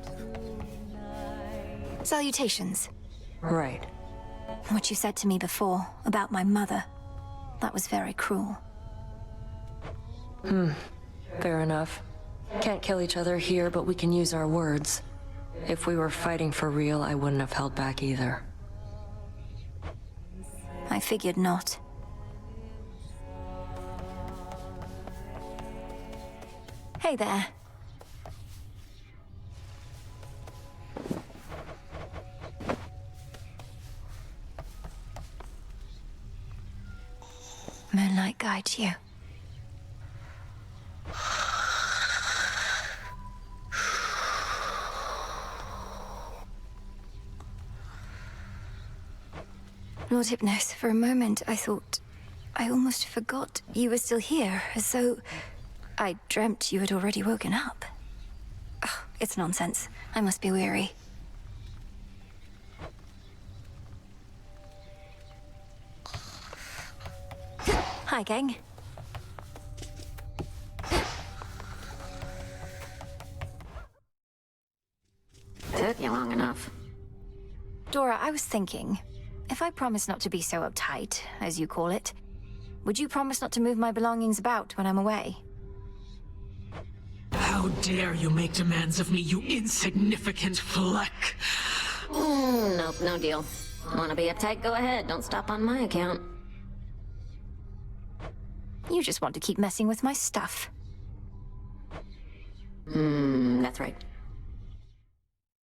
S11: tonight.
S3: Salutations.
S10: Right.
S3: What you said to me before about my mother, that was very cruel.
S10: Fair enough. Can't kill each other here, but we can use our words. If we were fighting for real, I wouldn't have held back either.
S3: I figured not. Hey there. Moonlight guides you. Lord Hypnos, for a moment I thought... I almost forgot you were still here, as though... I dreamt you had already woken up. Oh, it's nonsense. I must be weary. Hi, gang.
S2: Took you long enough.
S3: Dora, I was thinking, if I promise not to be so uptight, as you call it, would you promise not to move my belongings about when I'm away?
S1: How dare you make demands of me, you insignificant fleck!
S2: Nope, no deal. Wanna be uptight? Go ahead. Don't stop on my account.
S3: You just want to keep messing with my stuff.
S2: That's right.